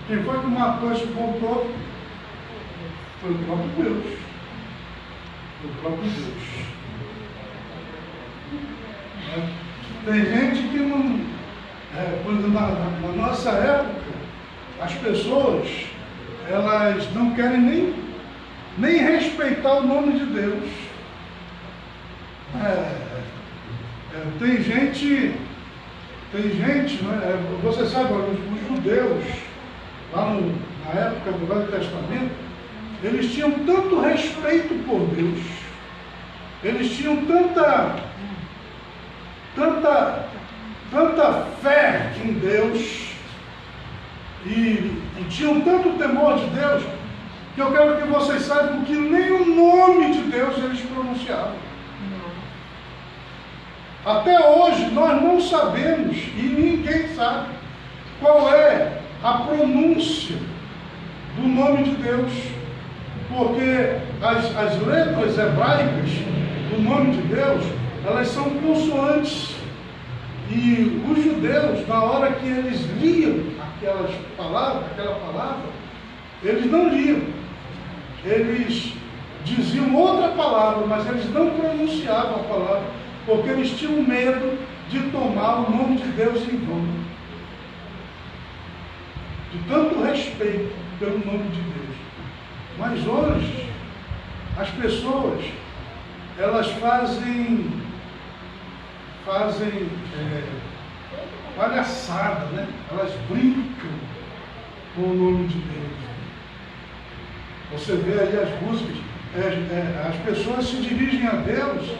Quem foi que matou esse povo todo? Foi o próprio Deus. Foi o próprio Deus. Tem gente que não... quando na nossa época, as pessoas, elas não querem nem respeitar o nome de Deus. Tem gente, né? Você sabe, os judeus, lá na época do Velho Testamento, eles tinham tanto respeito por Deus, eles tinham tanta fé em Deus, e tinham tanto temor de Deus, que eu quero que vocês saibam que nem o nome de Deus eles pronunciavam. Até hoje nós não sabemos, e ninguém sabe, qual é a pronúncia do nome de Deus, porque as letras hebraicas do nome de Deus, elas são consoantes, e os judeus, na hora que eles liam aquela palavra, eles não liam, eles diziam outra palavra, mas eles não pronunciavam a palavra, porque eles tinham medo de tomar o nome de Deus em vão, de tanto respeito pelo nome de Deus. Mas hoje, as pessoas, elas fazem palhaçada, né? Elas brincam com o nome de Deus. Você vê aí as músicas, as pessoas se dirigem a Deus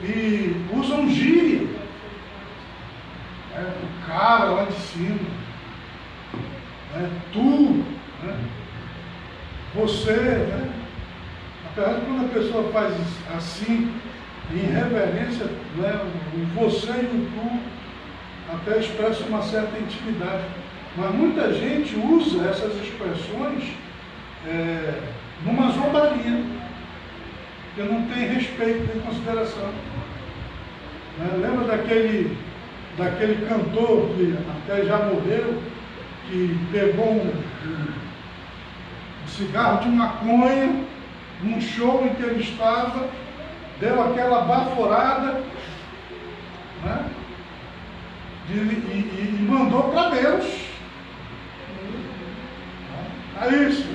e usam gíria. O cara lá de cima, tu, você, apesar de quando a pessoa faz assim, em reverência, o você e o tu até expressa uma certa intimidade. Mas muita gente usa essas expressões numa zombaria, porque não tem respeito nem consideração. Lembra daquele cantor que até já morreu, que pegou um cigarro de maconha num show em que ele estava, deu aquela baforada né? E mandou para Deus. Aí,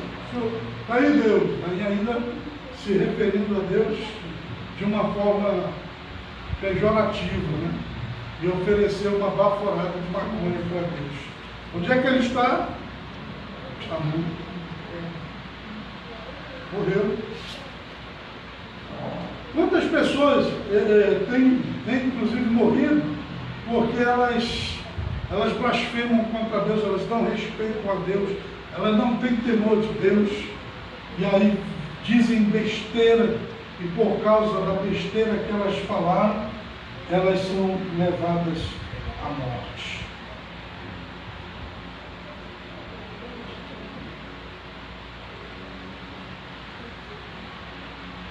aí Deus, aí ainda se referindo a Deus de uma forma pejorativa, né? E ofereceu uma baforada de maconha para Deus. Onde é que ele está? Está morto. Morreu. Quantas pessoas têm inclusive morrido porque elas blasfemam contra Deus, elas não respeitam a Deus, elas não têm temor de Deus, e aí dizem besteira, e por causa da besteira que elas falaram, elas são levadas à morte.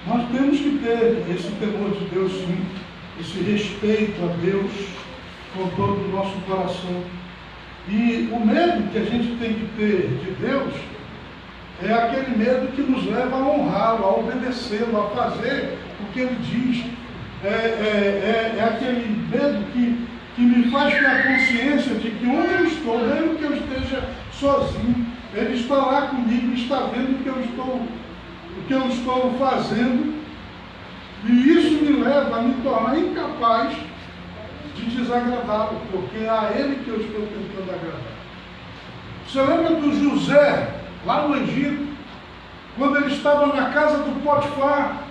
Nós temos que ter esse temor de Deus, sim, esse respeito a Deus com todo o nosso coração. E o medo que a gente tem que ter de Deus é aquele medo que nos leva a honrá-lo, a obedecê-lo, a fazer o que ele diz. É aquele medo que me faz ter a consciência de que onde eu estou, mesmo que eu esteja sozinho, ele está lá comigo, está vendo o que eu estou fazendo, e isso me leva a me tornar incapaz de desagradá-lo, porque é a ele que eu estou tentando agradar. Você lembra do José, lá no Egito, quando ele estava na casa do Potifar?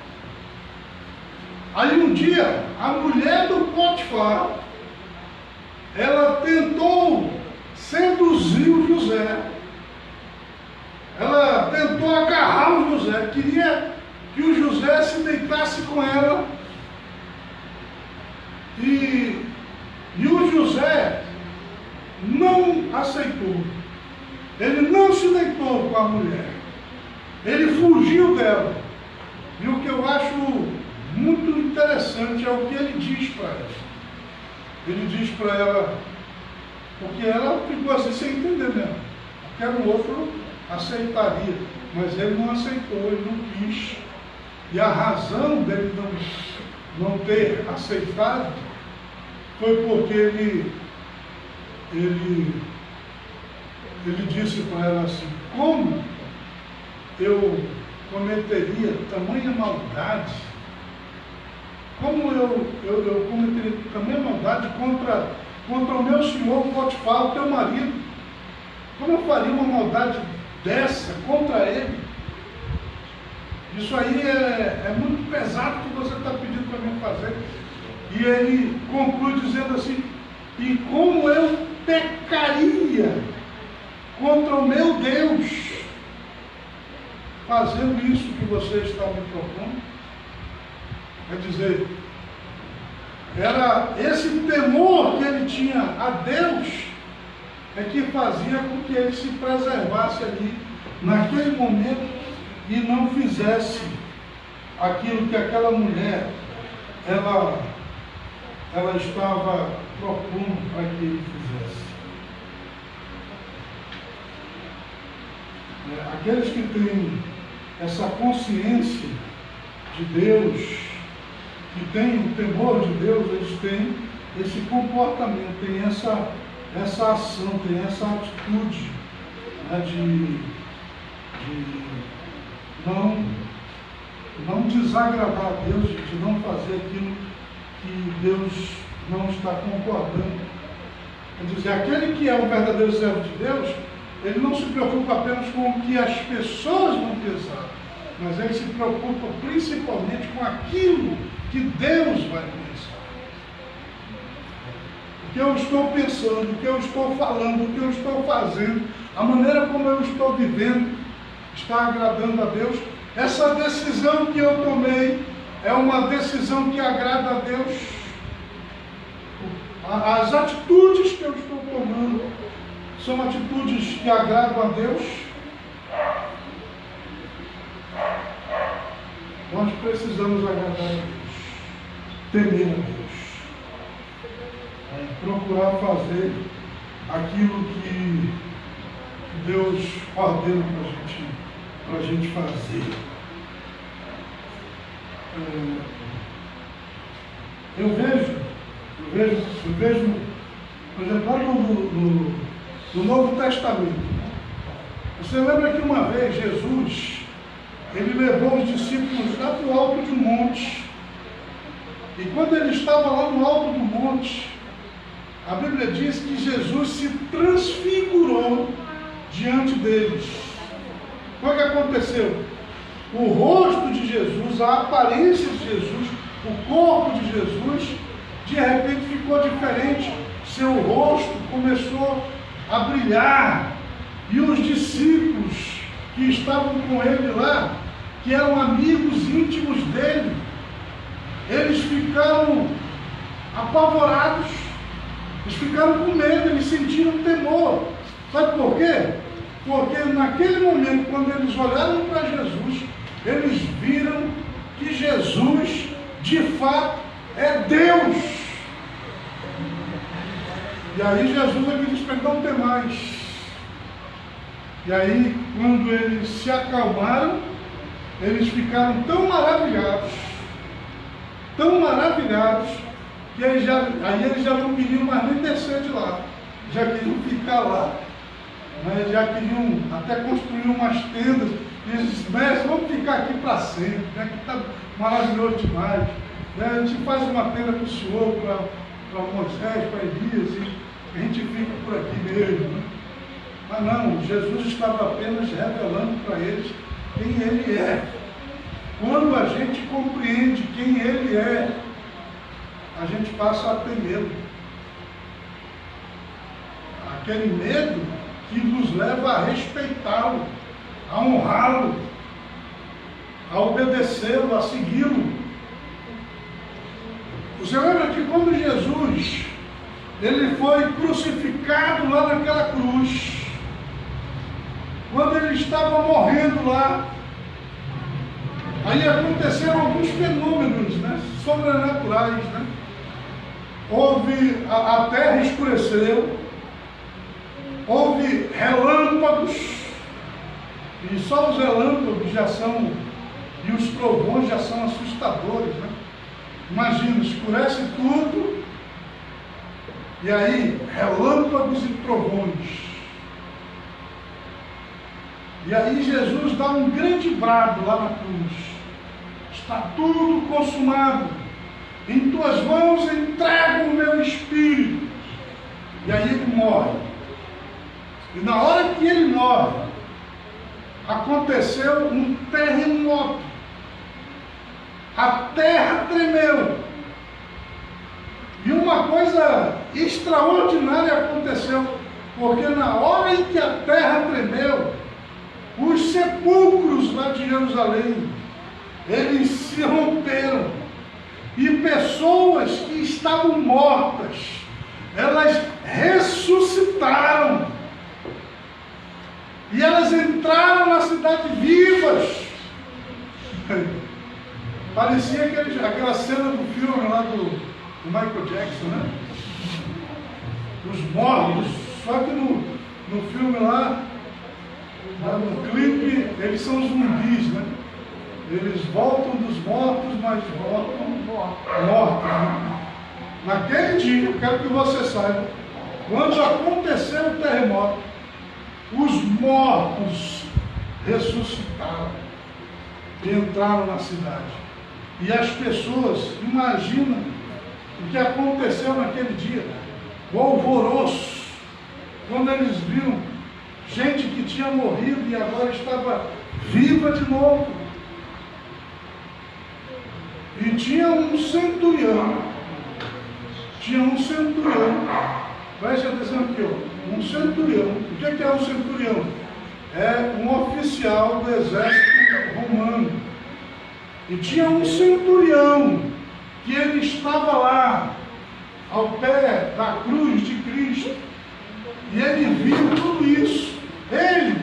Aí um dia, a mulher do Potifar, ela tentou seduzir o José. Ela tentou agarrar o José, queria que o José se deitasse com ela. E o José não aceitou. Ele não se deitou com a mulher. Ele fugiu dela. E o que eu acho muito interessante é o que ele diz para ela. Ele diz para ela, porque ela ficou assim sem entender mesmo. Porque o outro aceitaria, mas ele não aceitou, ele não quis. E a razão dele não ter aceitado foi porque ele disse para ela assim: como eu cometeria tamanha maldade, como eu cometeria tamanha maldade contra o meu senhor Potifar, o teu marido? Como eu faria uma maldade dessa contra ele? Isso aí é muito pesado que você está pedindo para mim fazer. E ele conclui dizendo assim: e como eu pecaria contra o meu Deus fazendo isso que você está me propondo? Quer dizer, era esse temor que ele tinha a Deus é que fazia com que ele se preservasse ali naquele momento e não fizesse aquilo que aquela mulher ela estava propondo para que ele fizesse. Aqueles que têm essa consciência de Deus, que têm o temor de Deus, eles têm esse comportamento, têm essa ação, têm essa atitude, né, de não desagradar a Deus, de não fazer aquilo que Deus não está concordando. Quer dizer, aquele que é o verdadeiro servo de Deus, ele não se preocupa apenas com o que as pessoas vão pensar, mas ele se preocupa principalmente com aquilo que Deus vai pensar. O que eu estou pensando, o que eu estou falando, o que eu estou fazendo, a maneira como eu estou vivendo, está agradando a Deus? Essa decisão que eu tomei é uma decisão que agrada a Deus? As atitudes que eu estou tomando são atitudes que agradam a Deus? Nós precisamos agradar a Deus, temer a Deus, procurar fazer aquilo que Deus ordena para a gente fazer. Eu vejo Eu vejo, por exemplo, lá no Novo Testamento. Você lembra que uma vez Jesus, ele levou os discípulos lá para o alto de um monte. E quando ele estava lá no alto do monte, a Bíblia diz que Jesus se transfigurou diante deles. O que aconteceu? O rosto de Jesus, a aparência de Jesus, o corpo de Jesus, de repente ficou diferente. Seu rosto começou a brilhar. E os discípulos que estavam com ele lá, que eram amigos íntimos dele, eles ficaram apavorados, eles ficaram com medo, eles sentiram temor. Sabe por quê? Porque naquele momento, quando eles olharam para Jesus, eles viram que Jesus, de fato, é Deus. E aí Jesus aqui diz para não ter mais. E aí, quando eles se acalmaram, eles ficaram tão maravilhados, que eles já não queriam mais nem descer de lá, já queriam ficar lá, né? Já queriam até construir umas tendas. E eles disseram: mestre, vamos ficar aqui para sempre, né? Que está maravilhoso demais, né? A gente faz uma tenda para o Senhor, para Moisés, para Elias, e a gente fica por aqui mesmo, né? Mas não, Jesus estava apenas revelando para eles quem Ele é. Quando a gente compreende quem Ele é, a gente passa a ter medo. Aquele medo que nos leva a respeitá-lo, a honrá-lo, a obedecê-lo, a segui-lo. Você lembra que quando Jesus ele foi crucificado lá naquela cruz, quando ele estava morrendo lá, aí aconteceram alguns fenômenos, né, sobrenaturais, né? Houve, a terra escureceu, houve relâmpagos, e só os relâmpagos já são, e os trovões já são assustadores, né? Imagina, escurece tudo, e aí relâmpagos e trovões. E aí Jesus dá um grande brado lá na cruz: está tudo consumado, em tuas mãos entrego o meu espírito. E aí ele morre. E na hora que ele morre, aconteceu um terremoto. A terra tremeu. E uma coisa extraordinária aconteceu, porque na hora em que a terra tremeu, os sepulcros lá de Jerusalém, eles se romperam. E pessoas que estavam mortas, elas ressuscitaram. E elas entraram na cidade vivas. Parecia aquela cena do filme lá do Michael Jackson, né? Os mortos. Só que no filme lá, no clipe, eles são zumbis, né? Eles voltam dos mortos, mas voltam mortos. Né? Naquele dia, eu quero que você saiba, quando aconteceu o terremoto, os mortos ressuscitaram e entraram na cidade. E as pessoas, imaginam o que aconteceu naquele dia, o alvoroço, quando eles viram gente que tinha morrido e agora estava viva de novo. E tinha um centurião, preste atenção aqui, ó, um centurião. O que é um centurião? É um oficial do exército romano. E tinha um centurião, que ele estava lá, ao pé da cruz de Cristo, e ele viu tudo isso. Ele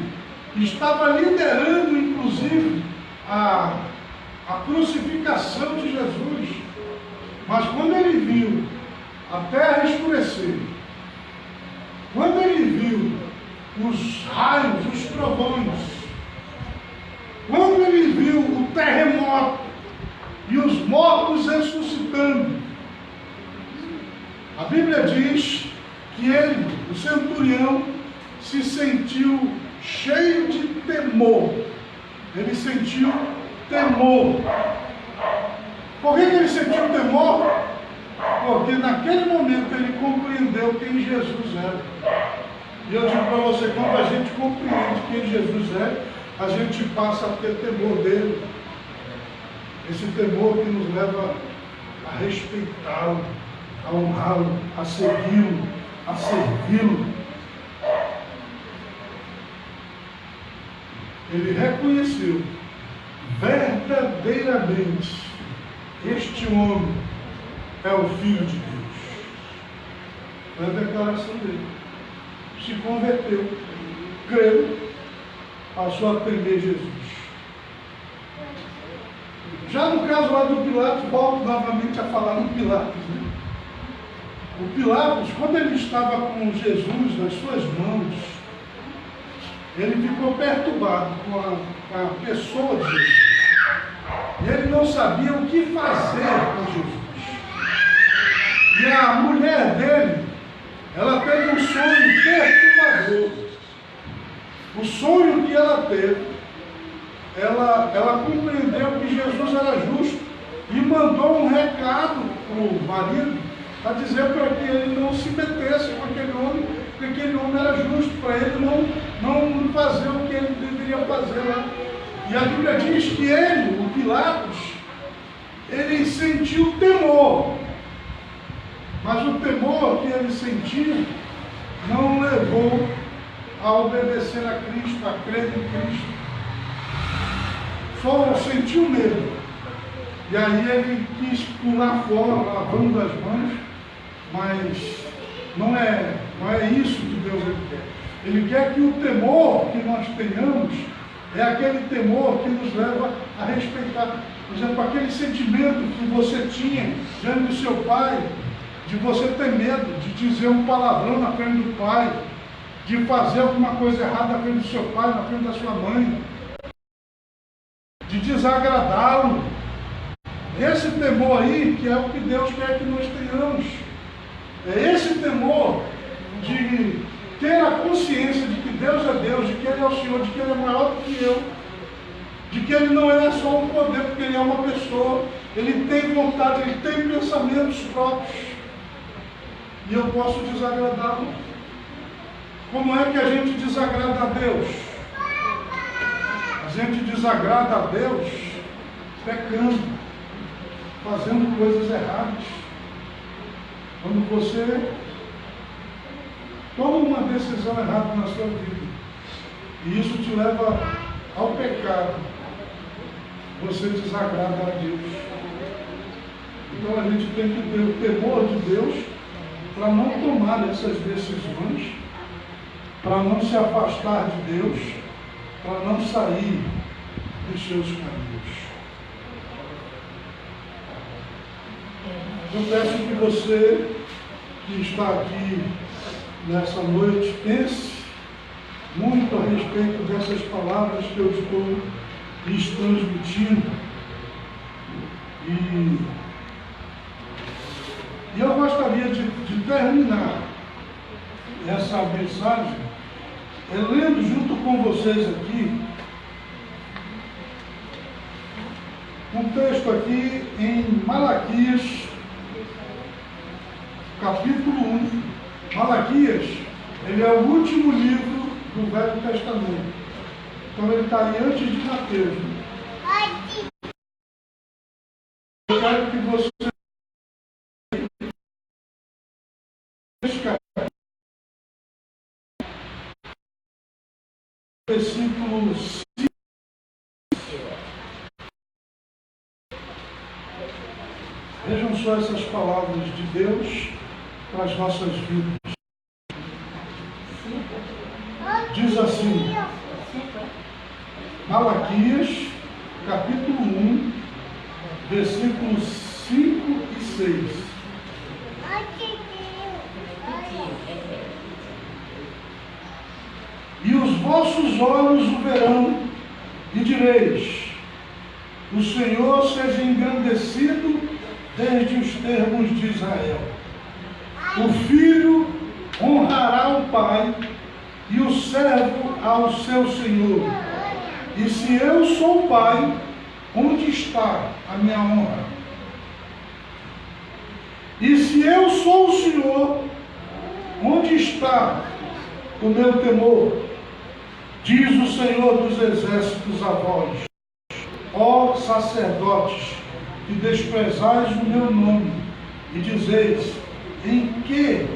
estava liderando, inclusive, a crucificação de Jesus. Mas quando ele viu a terra escurecer, quando ele viu os raios, os trovões, quando ele viu o terremoto e os mortos ressuscitando, Bíblia diz que ele, o centurião, se sentiu cheio de temor. Ele sentiu temor. Por que ele sentiu temor? Porque naquele momento ele compreendeu quem Jesus era. E eu digo para você, quando a gente compreende quem Jesus é, a gente passa a ter temor dele. Esse temor que nos leva a respeitá-lo, a honrá-lo, a segui-lo, a servi-lo. Ele reconheceu verdadeiramente: este homem é o Filho de Deus. Foi a declaração dele. Se converteu, creu, passou a temer Jesus. Já no caso lá do Pilatos, volto novamente a falar no Pilatos, né? O Pilatos, quando ele estava com Jesus nas suas mãos, ele ficou perturbado com a pessoa de Jesus. Ele não sabia o que fazer com Jesus. E a mulher dele, ela teve um sonho perturbador. O sonho que ela teve, ela compreendeu que Jesus era justo e mandou um recado para o marido a dizer para que ele não se metesse com aquele homem, porque aquele homem era justo, para ele não fazer o que ele deveria fazer lá. E a Bíblia diz que ele, o Pilatos, ele sentiu temor. Mas o temor que ele sentiu não levou a obedecer a Cristo, a crer em Cristo. Só sentiu medo. E aí ele quis pular fora, lavando as mãos, mas não é isso que Deus quer. Ele quer que o temor que nós tenhamos é aquele temor que nos leva a respeitar. Por exemplo, aquele sentimento que você tinha diante do seu pai, de você ter medo de dizer um palavrão na frente do pai, de fazer alguma coisa errada na frente do seu pai, na frente da sua mãe, de desagradá-lo. Esse temor aí que é o que Deus quer que nós tenhamos. É esse temor de ter a consciência de que Deus é Deus, de que Ele é o Senhor, de que Ele é maior do que eu, de que Ele não é só um poder, porque Ele é uma pessoa, Ele tem vontade, Ele tem pensamentos próprios, e eu posso desagradá-lo. Como é que a gente desagrada a Deus? A gente desagrada a Deus pecando, fazendo coisas erradas. Quando você toma uma decisão errada na sua vida, e isso te leva ao pecado, você desagrada a Deus. Então a gente tem que ter o temor de Deus para não tomar essas decisões, para não se afastar de Deus, para não sair dos seus caminhos. Eu peço que você que está aqui nessa noite pense muito a respeito dessas palavras que eu estou lhes transmitindo. E eu gostaria de terminar essa mensagem lendo junto com vocês aqui um texto aqui em Malaquias, capítulo 1. Malaquias, ele é o último livro do Velho Testamento. Então ele está aí antes de Mateus. Eu quero que você versículo 5. Vejam só essas palavras de Deus para as nossas vidas. Diz assim, Malaquias, capítulo 1, versículos 5 e 6. E os vossos olhos o verão, e direis: o Senhor seja engrandecido desde os termos de Israel. O filho honrará o pai e o servo ao seu senhor. E se eu sou pai, onde está a minha honra? E se eu sou o Senhor, onde está o meu temor? Diz o Senhor dos exércitos a vós, ó sacerdotes, que desprezais o meu nome, e dizeis: em que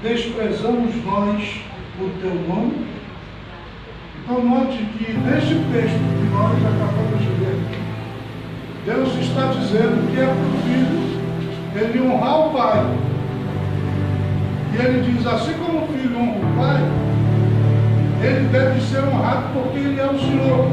desprezamos nós o teu nome? Então note que neste texto que nós acabamos de ler, Deus está dizendo que é para o filho ele honrar o pai. E ele diz, assim como o filho honra o pai, ele deve ser honrado porque ele é o Senhor.